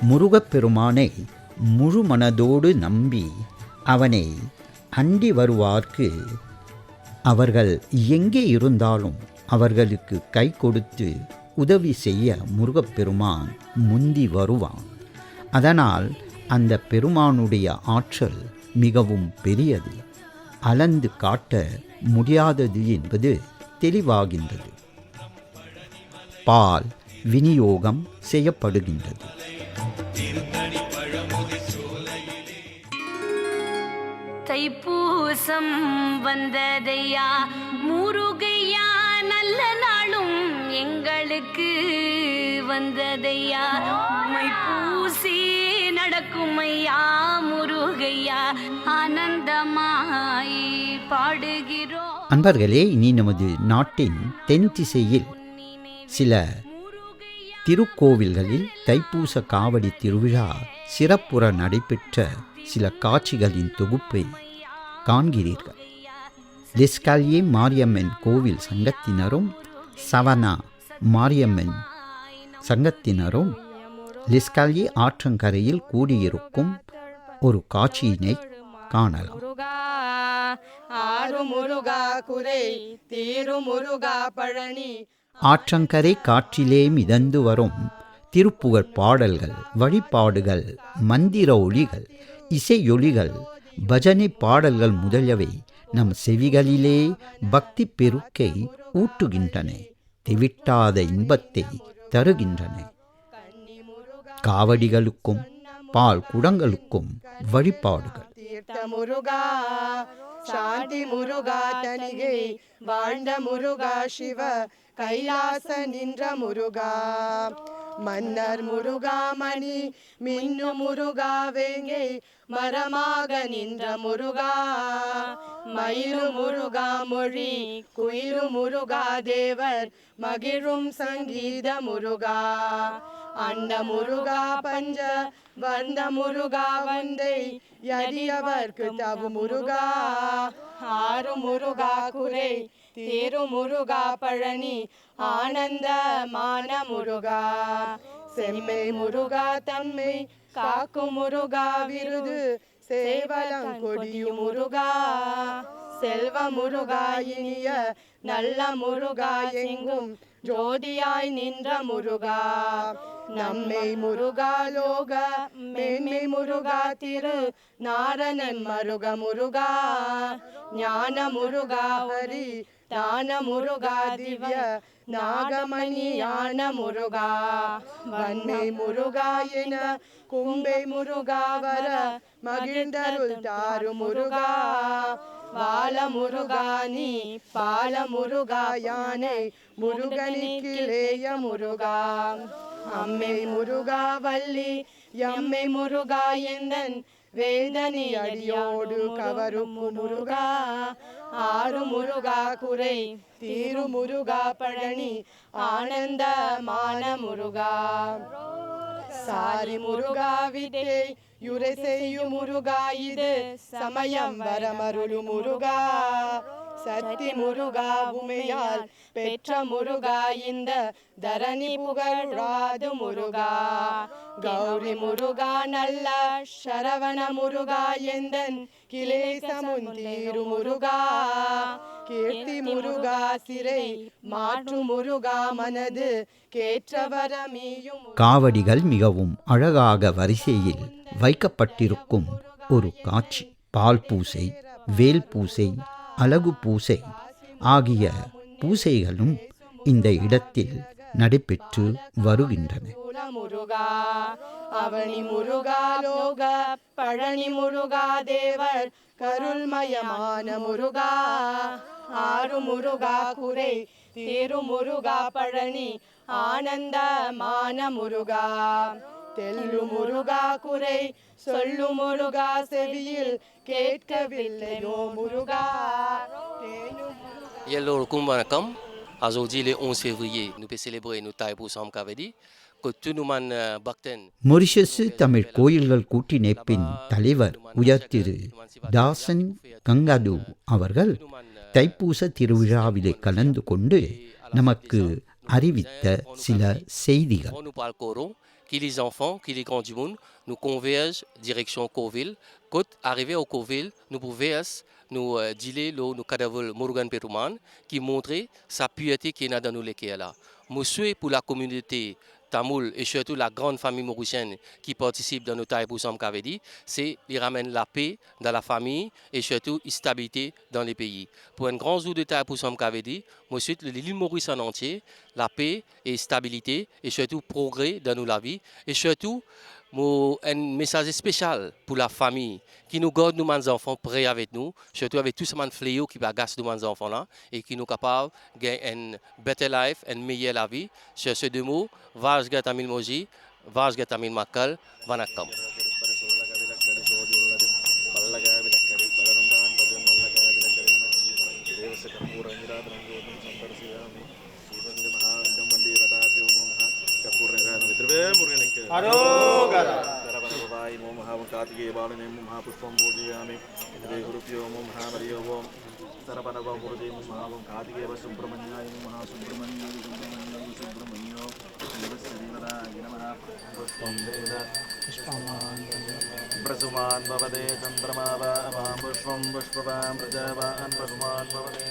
முருகப்பெருமானை முழு மனதோடு நம்பி அவனை அண்டி வருவார்க்கு அவர்கள் எங்கே இருந்தாலும் அவர்களுக்கு கை கொடுத்து உதவி செய்ய முருகப்பெருமான் முந்தி வருவான். அதனால் அந்த பெருமானுடைய ஆற்றல் மிகவும் பெரியது, அளந்து காட்ட முடியாதது என்பது தெளிவாகின்றது. பால் விநியோகம் செய்யப்படுகின்றது. தைப்பூசம் வந்ததையா முருகையா, நல்ல நாளும் எங்களுக்கு வந்ததையா. மை பூசி நடக்கும் ஐயா முருகையா, ஆனந்தமாய் பாடுகிறோம். அன்பர்களே, இனி நமது நாட்டின் தென் திசையில் சில திருக்கோவில்களில் தைப்பூச காவடி திருவிழா சிறப்புற நடைபெற்ற சில காட்சிகளின் தொகுப்பை காண்கிறீர்கள். லெஸ்காலியே மாரியம்மன் கோவில் சங்கத்தினரும் சவனா மாரியம்மன் சங்கத்தினரும் லெஸ்காலியே ஆற்றங்கரையில் கூடியிருக்கும் ஒரு காட்சியினை காணலாம். ஆற்றங்கரை காற்றிலே மிதந்து வரும் திருப்புகழ் பாடல்கள், வழிபாடுகள், மந்திர ஒலிகள், இசையொலிகள், பஜனை பாடல்கள் முதலியவை நம் செவிகளிலே பக்தி பெருக்கை ஊட்டுகின்றன. தெவிட்டாத இன்பத்தை தருகின்றன. காவடிகளுக்கும் பால் குடங்களுக்கும் வழிபாடுகள். தீர்த்த முருகா சாந்தி முருகா தனிகை வாழ்ந்த முருகா சிவ கைலாச நின்ற முருகா மன்னர் முருகா மணி மின்னு முருகா வேங்கை மரமாக நின்ற முருகா மயிலு முருகா மொழி குயிலு முருகா தேவர் மகிழும் சங்கீத முருகா அண்ட முருகா பஞ்ச வந்த முருகா வந்தை யடியவர்க்கு தவு முருகா ஆறு முருகா குறை தேரு முருகா பழனி ஆனந்த மான முருகா செம்மை முருகா தன்மை காக்கும் முருகா விருது சேவலங்கொடியு முருகா செல்வ முருகா இனிய நல்ல முருகா எங்கும் ஜோதியாய் நின்ற முருகா நம்மை முருகா லோக மேன்மை முருகா திரு நாரணன் மருக முருகா ஞான முருகா ஹரி தான முருகா திவ்ய நாகமணி யான முருகா வன்மை முருகா என கும்பை முருகா வர மகிழ்ந்தருள் தாரு முருகா வால முருகா நீ பால முருகா யானை முருகனிக்கிலேய முருகா அம்மை முருகா வள்ளி எம்மை முருகா எந்தன் வேந்தனி அடியோடு கவருக்கு முருகா ஆறு முருகா குறை தீரு முருகா பழனி ஆனந்த மான முருகா சாரி முருகா விட்டே யுரை செய்யு முருகா இது சமயம் வரமருளு முருகா சத்தி முருகா உமையால் பெற்ற முருகா இந்த தரணி புகழாது முருகா கௌரி முருகா நல்ல சரவண முருகா எந்தன் கிளேசமுந்தீரு முருகா கீர்த்தி முருகா சிறை மாற்று முருகா மனது கேற்றவரமீயும். காவடிகள் மிகவும் அழகாக வரிசையில் வைக்கப்பட்டிருக்கும் ஒரு காட்சி. பால் பூசை, வேல் பூசை, அழகு பூசை ஆகிய பூசைகளும் இந்த இடத்தில் நடைபெற்று வருகின்றன. முருகா அவனி முருகா லோக பழனி முருகா தேவர் கருள்மயமான முருகா ஆறு முருகா குறை தேரு முருகா பழனி ஆனந்த மான முருகா தெல்லு முருகா குறை சொல்லு முருகா செவியில் கேட்கவில்லையோ முருகா. Yellowkum Wanakam, aujourd'hui le 11 février, nous pouvons célébrer nos Thai Pusam Kavedi, que tout nous man Bakten. Mauritius Tamil கோயில்கள் கூட்டிணைப்பின் தலைவர் உயர் திரு தாசன் கங்காது அவர்கள் தைப்பூச திருவிழாவிலே கலந்து கொண்டு நமக்கு அறிவித்த சில செய்திகள். Qui les enfants, qui les grands du monde, nous convergent direction Coville. Quand arrivé au Coville, nous pouvons nous dealer nous cadavres Murugan Peruman qui montrait sa pureté qui est dans nous les là. Monsieur pour la communauté tamoul et surtout la grande famille mauricienne qui participe dans nos Thai Pusam Kavedi, c'est il ramène la paix dans la famille et surtout stabilité dans les pays. Pour un grand jour de Thai Pusam Kavedi, monsieur l'île Maurice en entier, la paix et stabilité et surtout progrès dans nos la vie et surtout un message spécial pour la famille qui nous garde nos enfants près avec nous, surtout avec tout ce fléau qui bagasse nos enfants là et qui nous capable de gagner une better life, une meilleure la vie. Sur ces deux mots, Vaj Gatamil Moji, Vaj Gatamil Makal, Vanakam. Prasuman Bhavade Chandramava Avam Pushpam Pushpavam Prajavan Prasuman Bhavade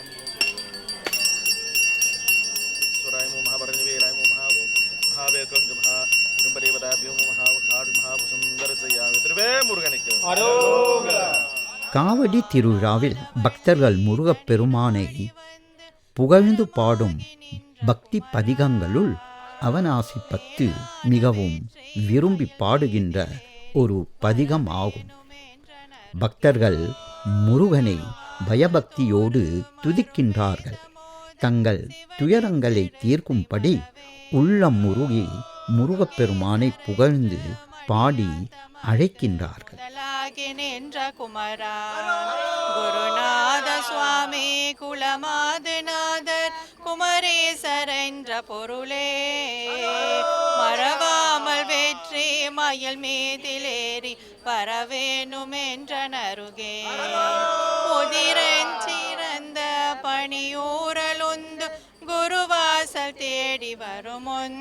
Suraimu Mahavaranivelaimu Mahavam Mahavekum Maha Dumbadevatapyum Mahavakad Mahavasundarasayamu Trive Muruganikku Arogara. காவடி திருவிழாவில் பக்தர்கள் முருகப் பெருமானை புகழ்ந்து பாடும் பக்தி பதிகங்களுள் அவனாசி 10 மிகவும் விரும்பி பாடுகின்ற ஒரு பதிகம் ஆகும். பக்தர்கள் முருகனை பயபக்தியோடு துதிக்கின்றார்கள். தங்கள் துயரங்களை தீர்க்கும்படி உள்ளம் முருகி முருகப்பெருமானை புகழ்ந்து பாடி அழைக்கின்றார்கள். நின்ற குமரா குருநாத சுவாமி குலமாதநாதர் குமரேசர் என்ற பொருளே மறவாமல் வெற்றி மயில் மீதிலேறி வரவேணும் என்ற நருகே உதிரஞ்சிறந்த பணியூரலுந்து குருவாசல் தேடி வருமுன்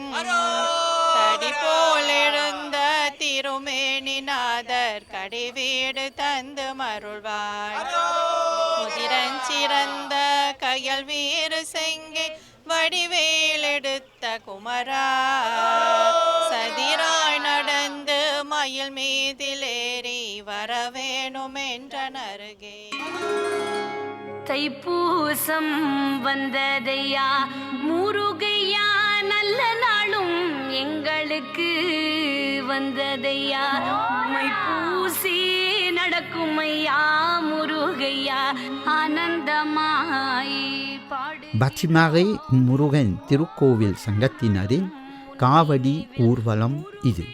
தடி போல் எழுந்த திருமேனிநாதர் கடிவீடு தந்து மருள்வார் முதிரஞ்சிறந்த கையல் வீறு செங்கை வடிவேல் எடுத்த குமரா சதிராய் நடந்து மயில் மீதிலேறி வரவேணும் என்ற நருகே தைப்பூசம் வந்ததையா முருகையா நல்ல நாளும் எங்களுக்கு வந்ததையா மைப்பூசி நடக்கும் ஐயா முருகையா ஆனந்தமாய் பாடு. பச்சிமறை முருகன் திருக்கோவில் சங்கத்தினரின் காவடி ஊர்வலம் இது.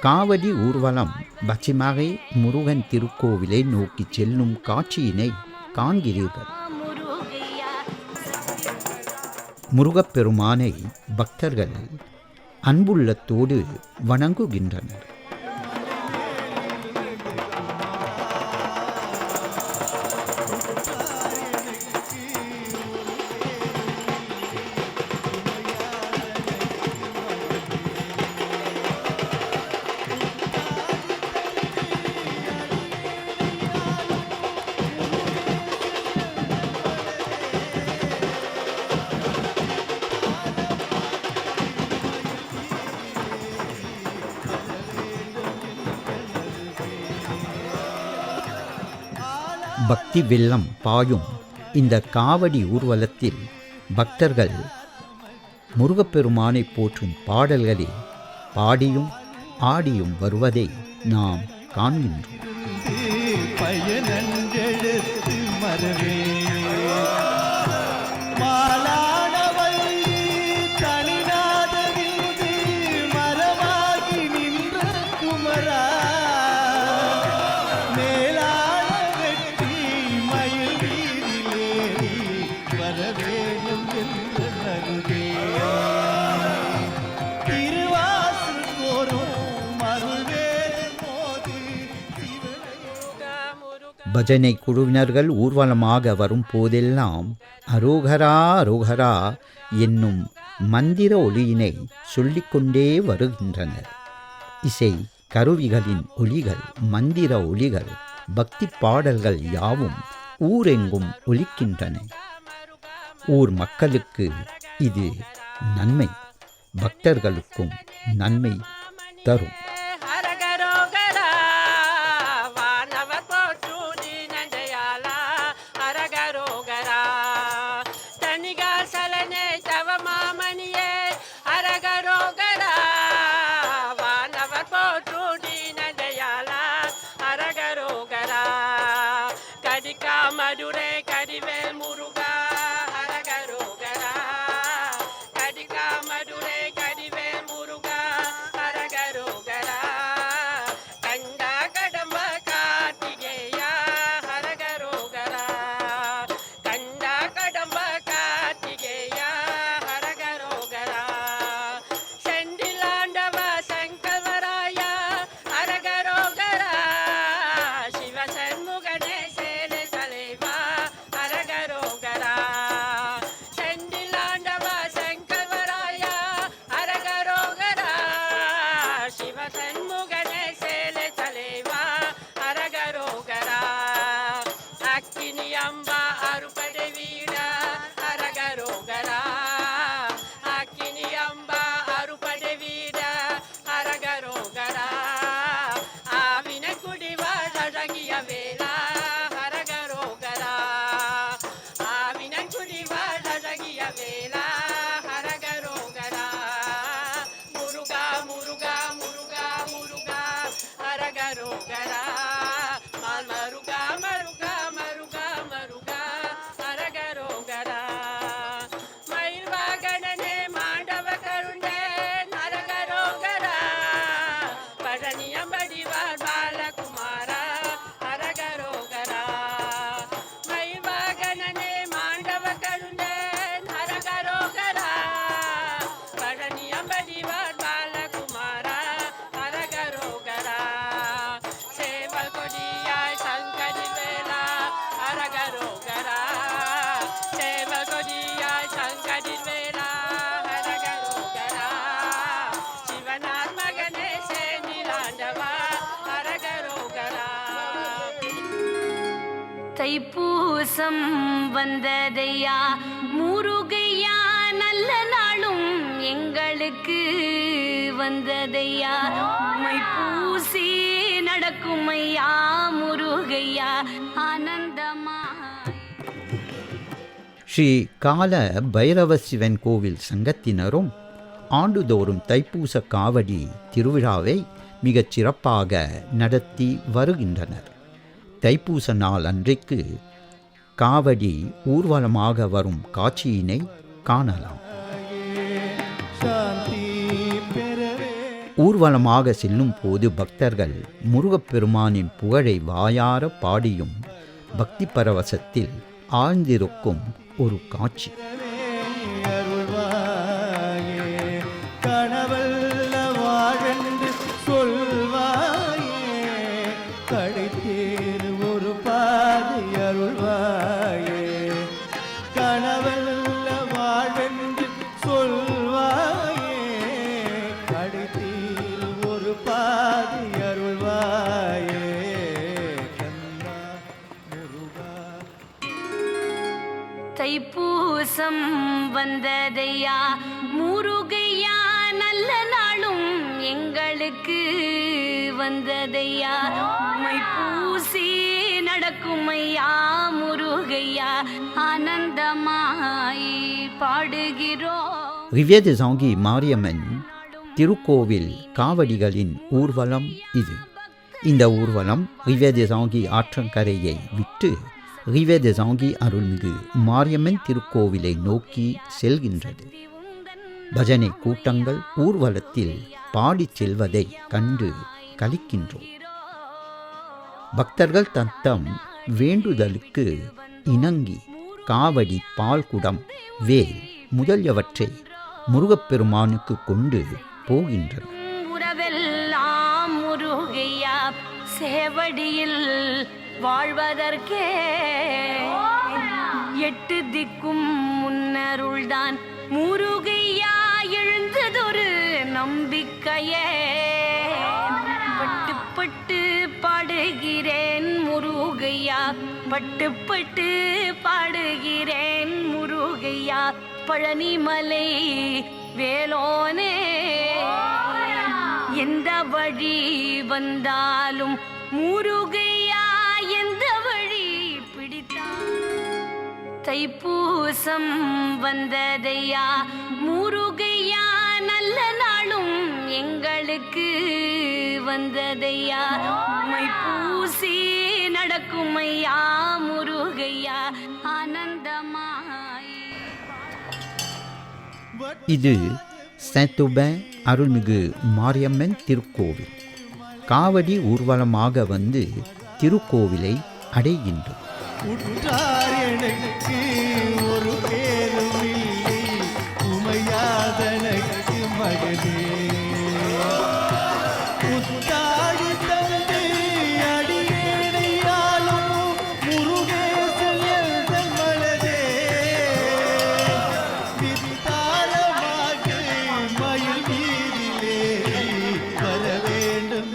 காவடி ஊர்வலம் பச்சிமறை முருகன் திருக்கோவிலை நோக்கி செல்லும் காட்சியினை காண்கிறீர்கள். முருகப்பெருமானை பக்தர்கள் அன்புள்ளத்தோடு வணங்குகின்றனர். பக்தி வெள்ளம் பாயும் இந்த காவடி ஊர்வலத்தில் பக்தர்கள் முருகப்பெருமானை போற்றும் பாடல்களை பாடியும் ஆடியும் வருவதை நாம் காண்கின்றோம். பஜனை குழுவினர்கள் ஊர்வலமாக வரும் போதெல்லாம் அரோகரா அரோகரா என்னும் மந்திர ஒலியினை சொல்லிக்கொண்டே வருகின்றனர். இசை கருவிகளின் ஒலிகள், மந்திர ஒலிகள், பக்தி பாடல்கள் யாவும் ஊரெங்கும் ஒலிக்கின்றன. ஊர் மக்களுக்கு இது நன்மை, பக்தர்களுக்கும் நன்மை தரும். மதுரை கடிவேல் முருகா அரகரோகரா கடிகா மதுரை கடிவேல் முருகா அரகரோகரா கண்டா கடம்ப கார்த்திகேயா அரகரோகரா கண்டா கடம்ப கார்த்திகேயா அரகரோகரா செந்திலாண்டவ சங்கல்வராயா அரகரோகரா சிவசண்முகனே வேலா ஹரகரோகரா தைப்பூசம் வந்ததையா முருகையா நல்ல நாளும் எங்களுக்கு வந்ததையா மை பூசி நடக்கும் ஐயா முருகையா ஆனந்தமா. ஸ்ரீ கால பைரவ சிவன் கோவில் சங்கத்தினரும் ஆண்டுதோறும் தைப்பூச காவடி திருவிழாவை மிகச் சிறப்பாக நடத்தி வருகின்றனர். தைப்பூச நாள் அன்றைக்கு காவடி ஊர்வலமாக வரும் காட்சியினை காணலாம். ஊர்வலமாக செல்லும் போது பக்தர்கள் முருகப்பெருமானின் புகழை வாயார பாடியும் பக்தி பரவசத்தில் ஆழ்ந்திருக்கும் ஒரு காட்சி. தைப்பூசம் வந்ததையா முருகையா நல்ல நாளும் எங்களுக்கு வந்ததையா மை பூசி நடக்கும் ஐயா முருகையா ஆனந்தமாய் பாடுகிறோம். ரிவ்யே des Anguilles மாரியம்மன் திருக்கோவில் காவடிகளின் ஊர்வலம் இது. இந்த ஊர்வலம் ரிவ்யே des Anguilles ஆற்றங்கரையை விட்டு ரிவ்யே des Anguilles அருள்மிகு மாரியம்மன் திருக்கோவிலை நோக்கி செல்கின்றது. பஜனை கூட்டங்கள் ஊர்வலத்தில் பாடிச் செல்வதை கண்டு கலிக்கின்றோம். பக்தர்கள் தத்தம் வேண்டுதலுக்கு இணங்கி காவடி, பால்குடம், வேல் முதலியவற்றை முருகப்பெருமானுக்கு கொண்டு போகின்றனர். உறவெல்லாம் முருகையா சேவடியில் வாழ்வதற்கே எட்டு திக்கும் முன்னருள்தான் முருகையா எழுந்ததொரு நம்பிக்கையே. பட்டு பட்டு பாடுகிறேன் முருகையா, பட்டு பட்டு பாடுகிறேன் முருகையா, பழனிமலை வேலோனே. எந்த வழி வந்தாலும் முருகையா எந்த வழி பிடித்தான். தைப்பூசம் வந்ததையா முருகையா நல்ல நாளும் எங்களுக்கு வந்ததையா மை பூசி நடக்கும் ஐயா முருகையா ஆனந்தமாய். இது Saint-Aubin அருள்மிகு மாரியம்மன் திருக்கோவில். காவடி ஊர்வலமாக வந்து திருக்கோவிலை அடைகின்றோம். ஒரு பேருமில்லை உமையாதனக்கு மகனே, முத்தாடி தந்து அடியேனையாலும் முருகேசன் எழுதல் மலரே, வித்தாரமாக மயில் மீதிலே வர வேண்டும்.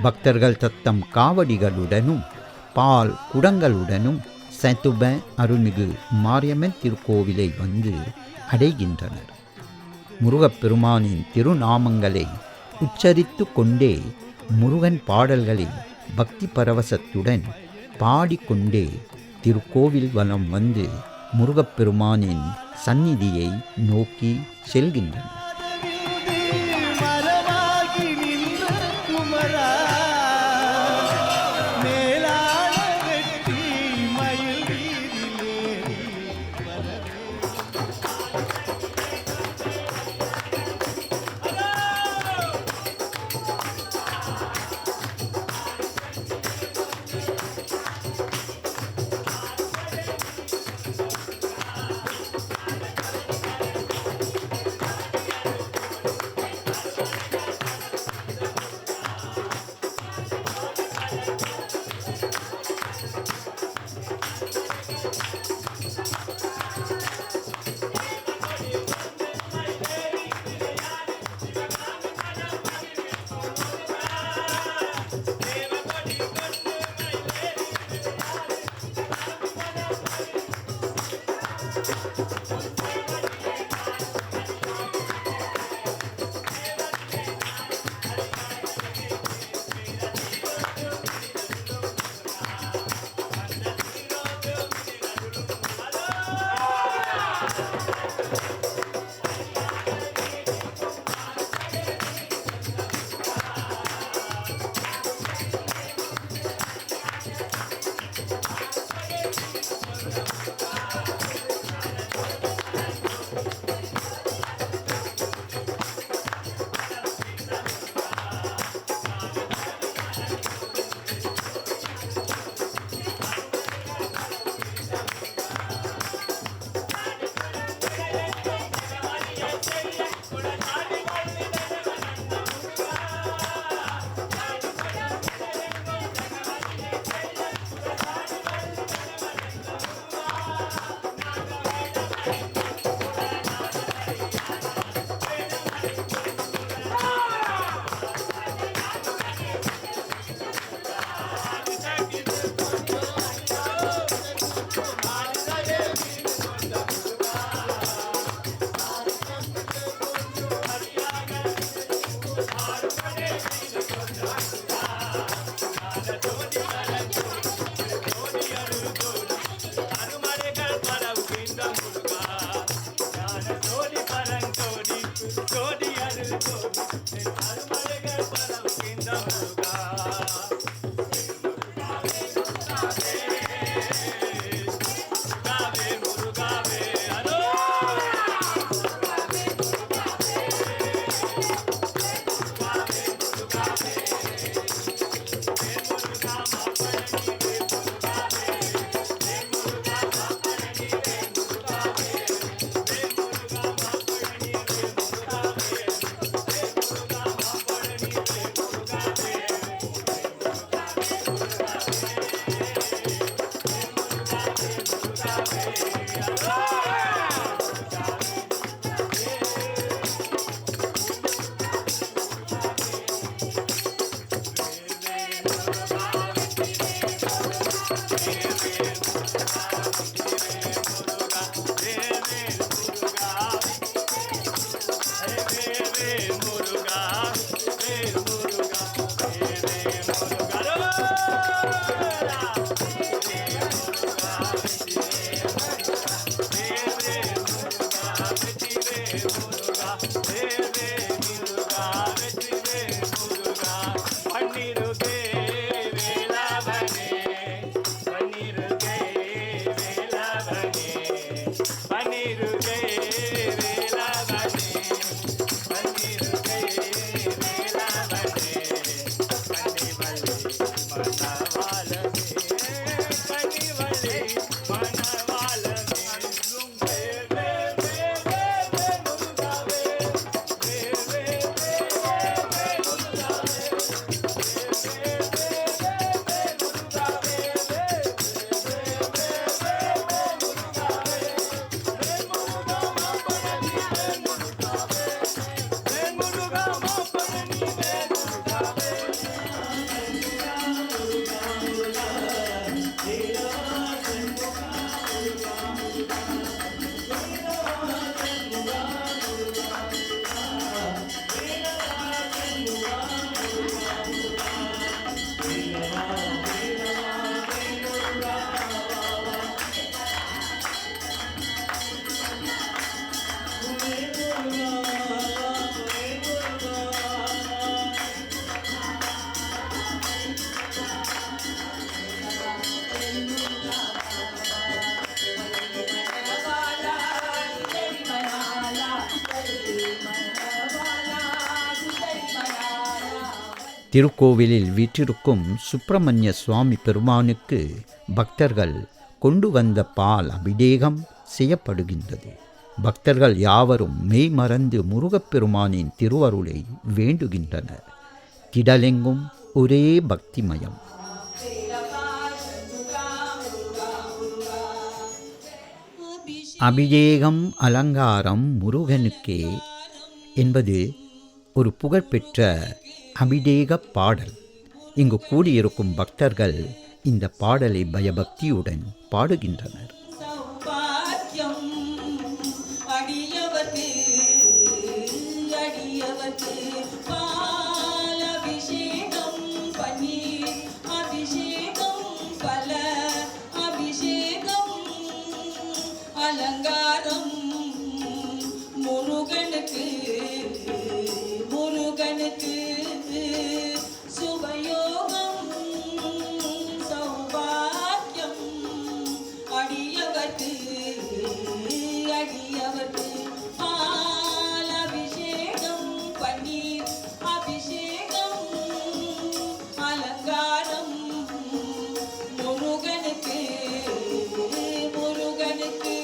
பக்தர்கள் தத்தம் காவடிகளுடனும் பால் குடங்களுடனும் Saint-Aubin அருள்மிகு மாரியம்மன் திருக்கோவிலை வந்து அடைகின்றனர். முருகப்பெருமானின் திருநாமங்களை உச்சரித்து கொண்டே முருகன் பாடல்களை பக்தி பரவசத்துடன் பாடிக்கொண்டே திருக்கோவில் வலம் வந்து முருகப்பெருமானின் சந்நிதியை நோக்கி செல்கின்றனர். திருக்கோவிலில் வீற்றிருக்கும் சுப்பிரமணிய சுவாமி பெருமானுக்கு பக்தர்கள் கொண்டு வந்த பால் அபிஷேகம் செய்யப்படுகின்றது. பக்தர்கள் யாவரும் மெய்மறந்து முருகப்பெருமானின் திருவருளை வேண்டுகின்றனர். திடலெங்கும் ஒரே பக்திமயம். அபிஷேகம் அலங்காரம் முருகனுக்கே என்பது ஒரு புகழ்பெற்ற அபிஷேக பாடல். இங்கு கூடியிருக்கும் பக்தர்கள் இந்த பாடலை பயபக்தியுடன் பாடுகின்றனர். அலங்காரம் முருகனுக்கு முருகனுக்கு சுபயோகம் சௌபாக்கியம் அடியவர்க்கு அடியவர்க்கு பால் அபிஷேகம் பன்னீர் அபிஷேகம் அலங்காரம் முருகனுக்கு முருகனுக்கு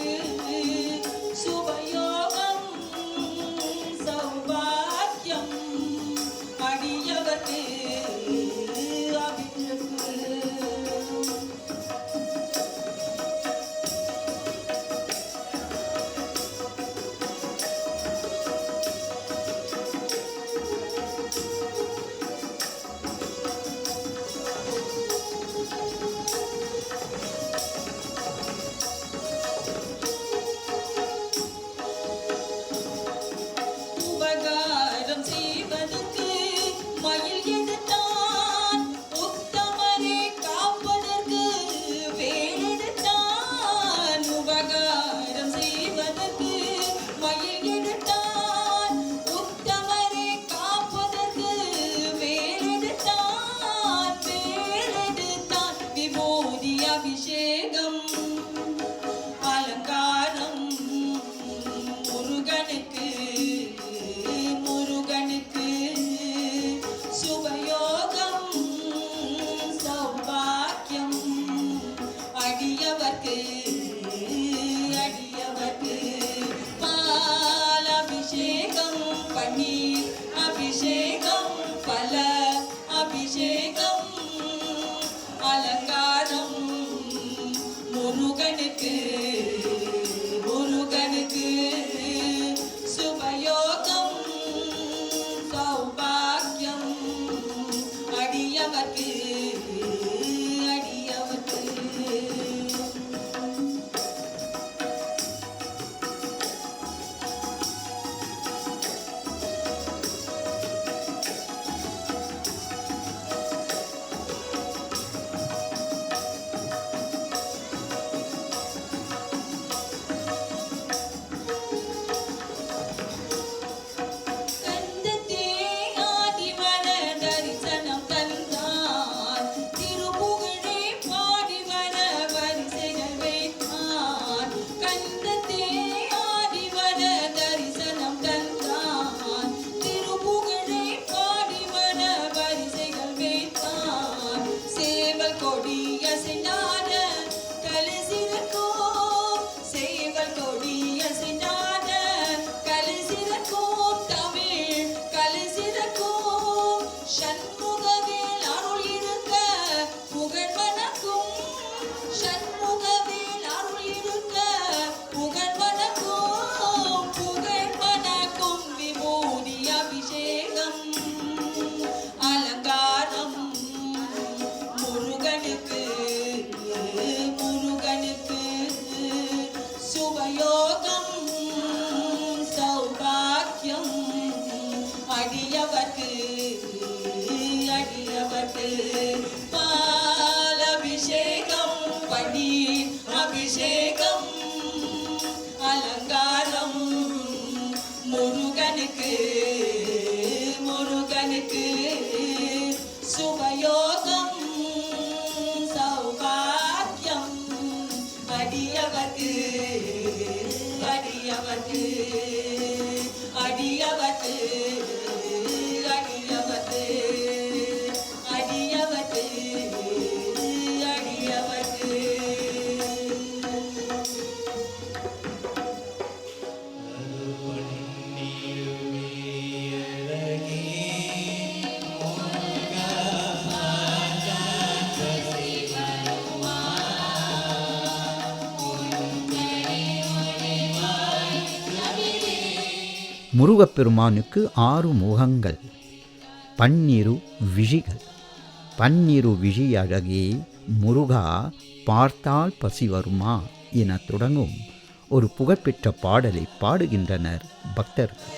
சுபயோகம் சௌபாக்கியம் அடியவர்க்கு பாலபிஷேகம் பன்னீர் அபிஷேகம் அலங்காரம் முருகனுக்கு சுபயோகம் சௌபாக்கியம் அடியவர்க்கு முருகப்பெருமானுக்கு 6 முகங்கள், 12 விழிகள். 12 விழி அழகே முருகா பார்த்தால் பசி வருமா என தொடங்கும் ஒரு புகழ்பெற்ற பாடலை பாடுகின்றனர் பக்தர்கள்.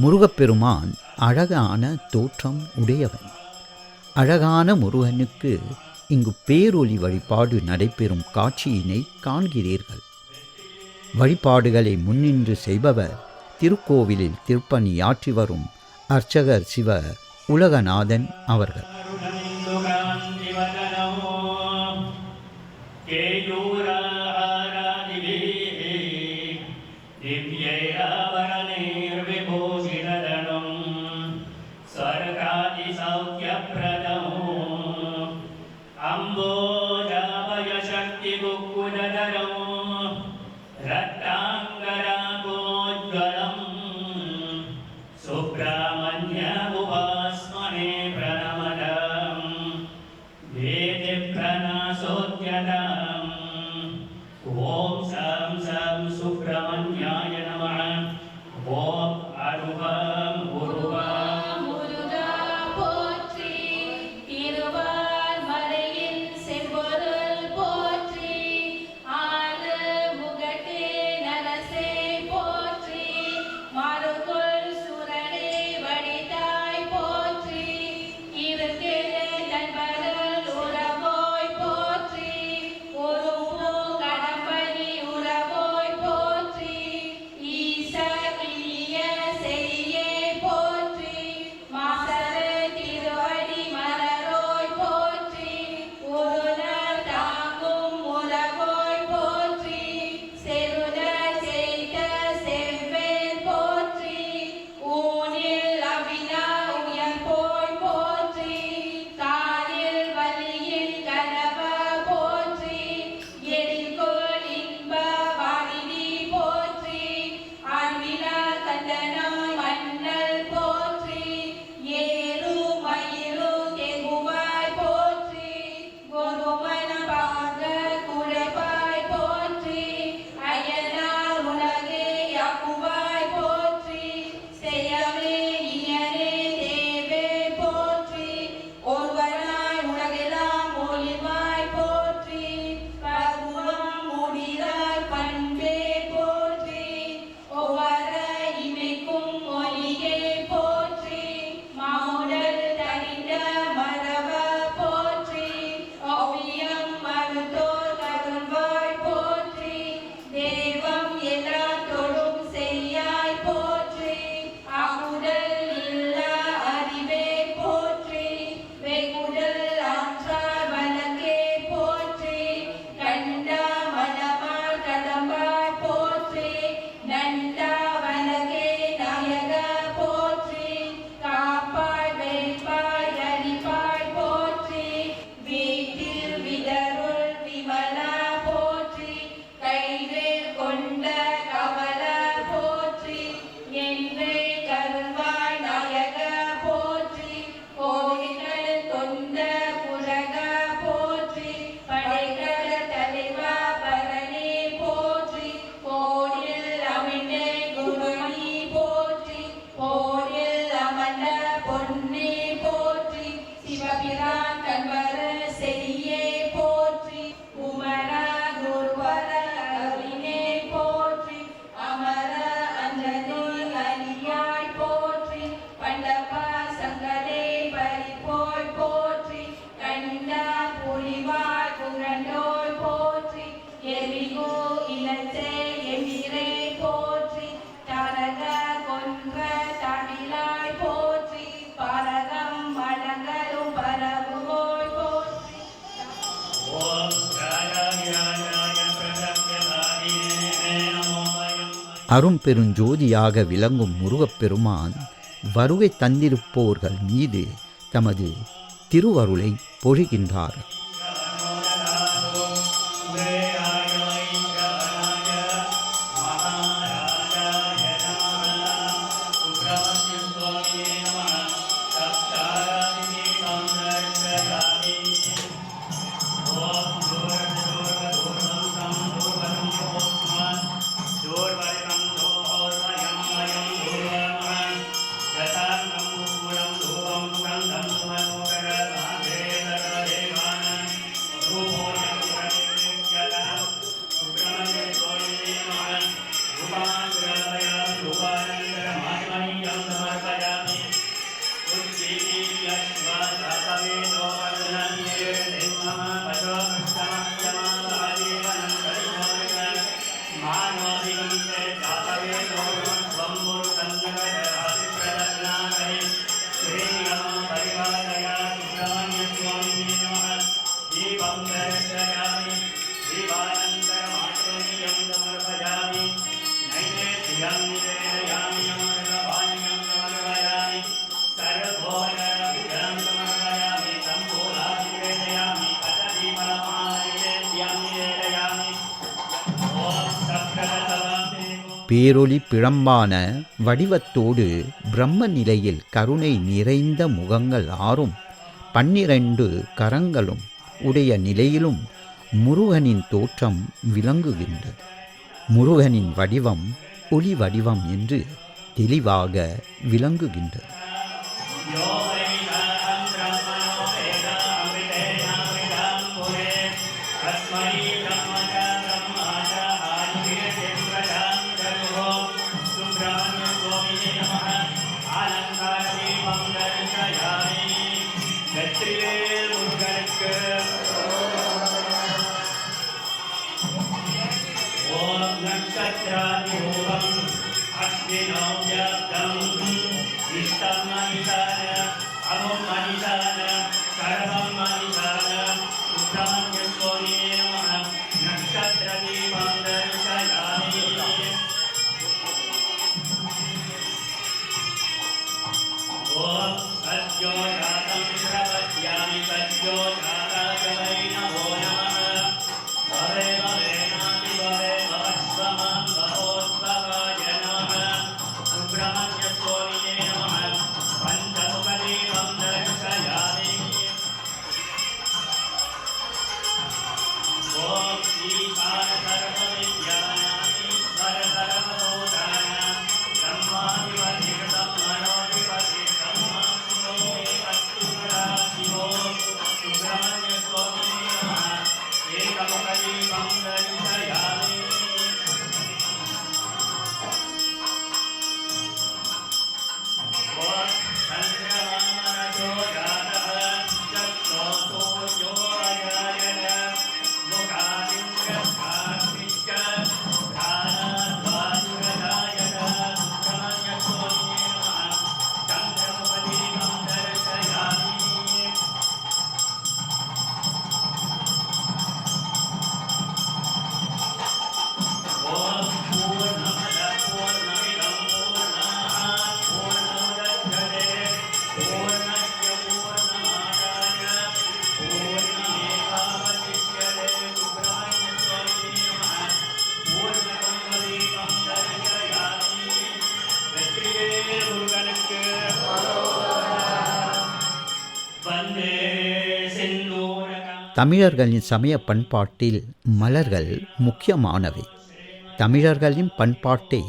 முருகப்பெருமான் அழகான தோற்றம் உடையவன். அழகான முருகனுக்கு இங்கு பேரொளி வழிபாடு நடைபெறும் காட்சியினை காண்கிறீர்கள். வழிபாடுகளை முன்னின்று செய்பவர் திருக்கோவிலில் திருப்பணியாற்றி வரும் அர்ச்சகர் சிவ உலகநாதன் அவர்கள். அரும்பெருஞ்சோதியாக விளங்கும் முருகப்பெருமான் வருகை தந்திருப்போர்கள் மீது தமது திருவருளை பொழிகின்றார். Bye. दर्शयामि दीपानन्तरमात्मनीयं समर्पयामि नैवेद्यं निवेदयामि अमृतपानीयं समर्पयामि सर्वभोजनं समर्पयामि तम्बूलादि निवेदयामि कदलीफलमानैवेद्यं निवेदयामि ॐ सप्तदशवामे பேரொளி பிழம்பான வடிவத்தோடு பிரம்ம நிலையில் கருணை நிறைந்த முகங்கள் 6ம் 12 கரங்களும் உடைய நிலையிலும் முருகனின் தோற்றம் விளங்குகின்றது. முருகனின் வடிவம் ஒளி வடிவம் என்று தெளிவாக விளங்குகின்றது. தமிழர்களின் சமய பண்பாட்டில் மலர்கள் முக்கியமானவை. தமிழர்களின் பண்பாட்டை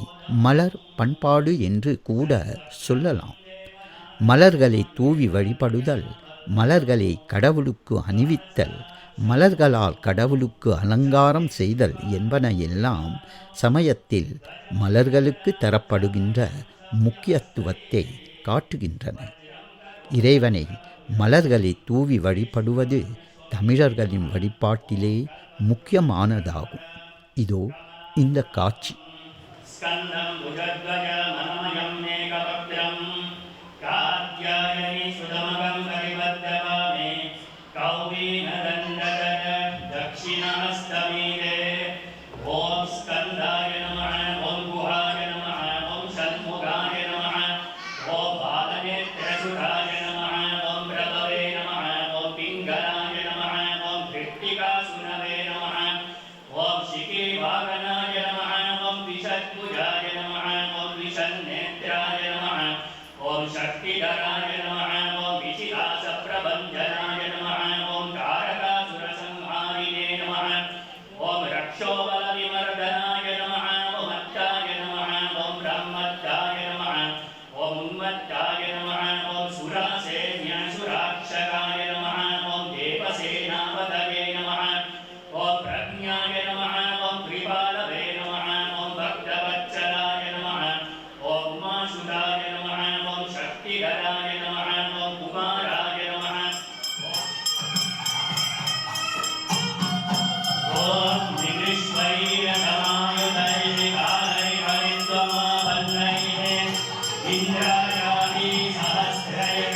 மலர் பண்பாடு என்று கூட சொல்லலாம். மலர்களை தூவி வழிபடுதல், மலர்களை கடவுளுக்கு அணிவித்தல், மலர்களால் கடவுளுக்கு அலங்காரம் செய்தல் என்பன எல்லாம் சமயத்தில் மலர்களுக்கு தரப்படுகின்ற முக்கியத்துவத்தை காட்டுகின்றன. இறைவனை மலர்களை தூவி வழிபடுவது தமிழர்களின் வழிபாட்டிலே முக்கியமானதாகும். இதோ இந்த காட்சி. Indrayani sahasraya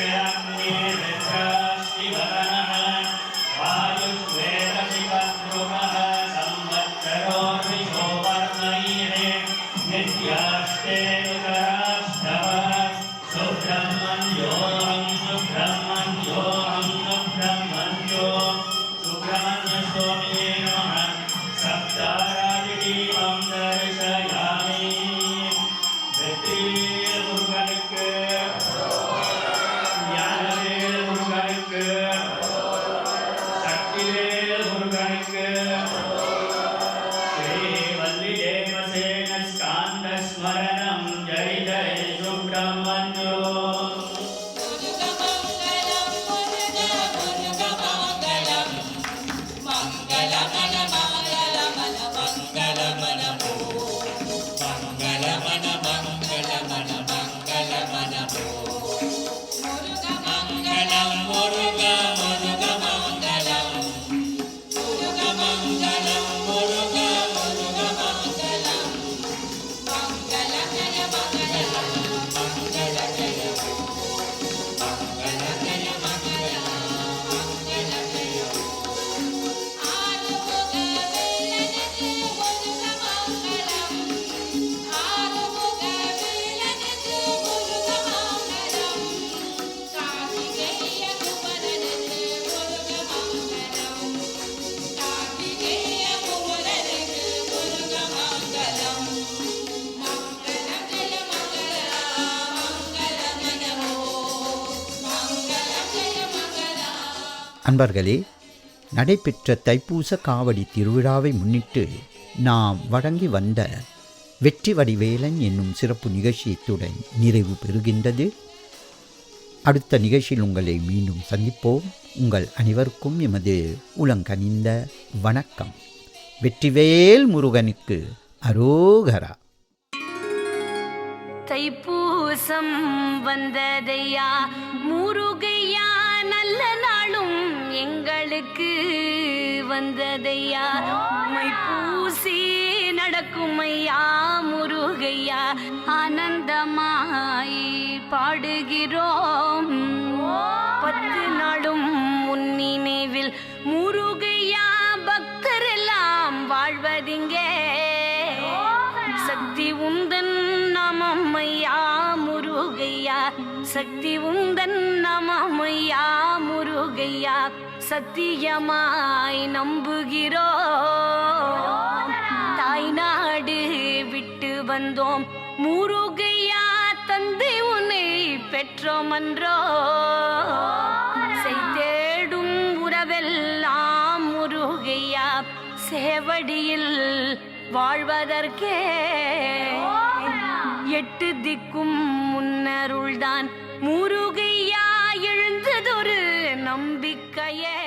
அன்பர்களே, நடைபெற்ற தைப்பூச காவடி திருவிழாவை முன்னிட்டு நாம் வழங்கி வந்த வெற்றி வடிவேலன் என்னும் சிறப்பு நிகழ்ச்சியத்துடன் நிறைவு பெறுகின்றது. அடுத்த நிகழ்ச்சியில் உங்களை மீண்டும் சந்திப்போம். உங்கள் அனைவருக்கும் எமது உளங்கனிந்த வணக்கம். வெற்றிவேல் முருகனுக்கு அரோகரா. தைப்பூசம் வந்ததையா முருகையா, நல்ல நாளும் எங்களுக்கு வந்ததையா. மைப்பூசி நடக்கும் ஐயா முருகையா, ஆனந்தமாய் பாடுகிறோம். 10 நாளும் உன் நினைவில் முருகையா, பக்தரெல்லாம் வாழ்வதிங்கே. சக்தி உந்தன் நமம் ஐயா முருகையா, சக்தி உந்தன் நமம் ஐயா முருகையா, சத்தியமாய் நம்புகிறோம். தாய்நாடு விட்டு வந்தோம் முருகையா, தந்தை உன்னை பெற்றோம் அன்றோ. செய்தேடும் உறவெல்லாம் முருகையா, சேவடியில் வாழ்வதற்கே. 8 திக்கும் முன்னருள்தான் முருகையா, எழுந்ததொரு நம்பிக்கையே.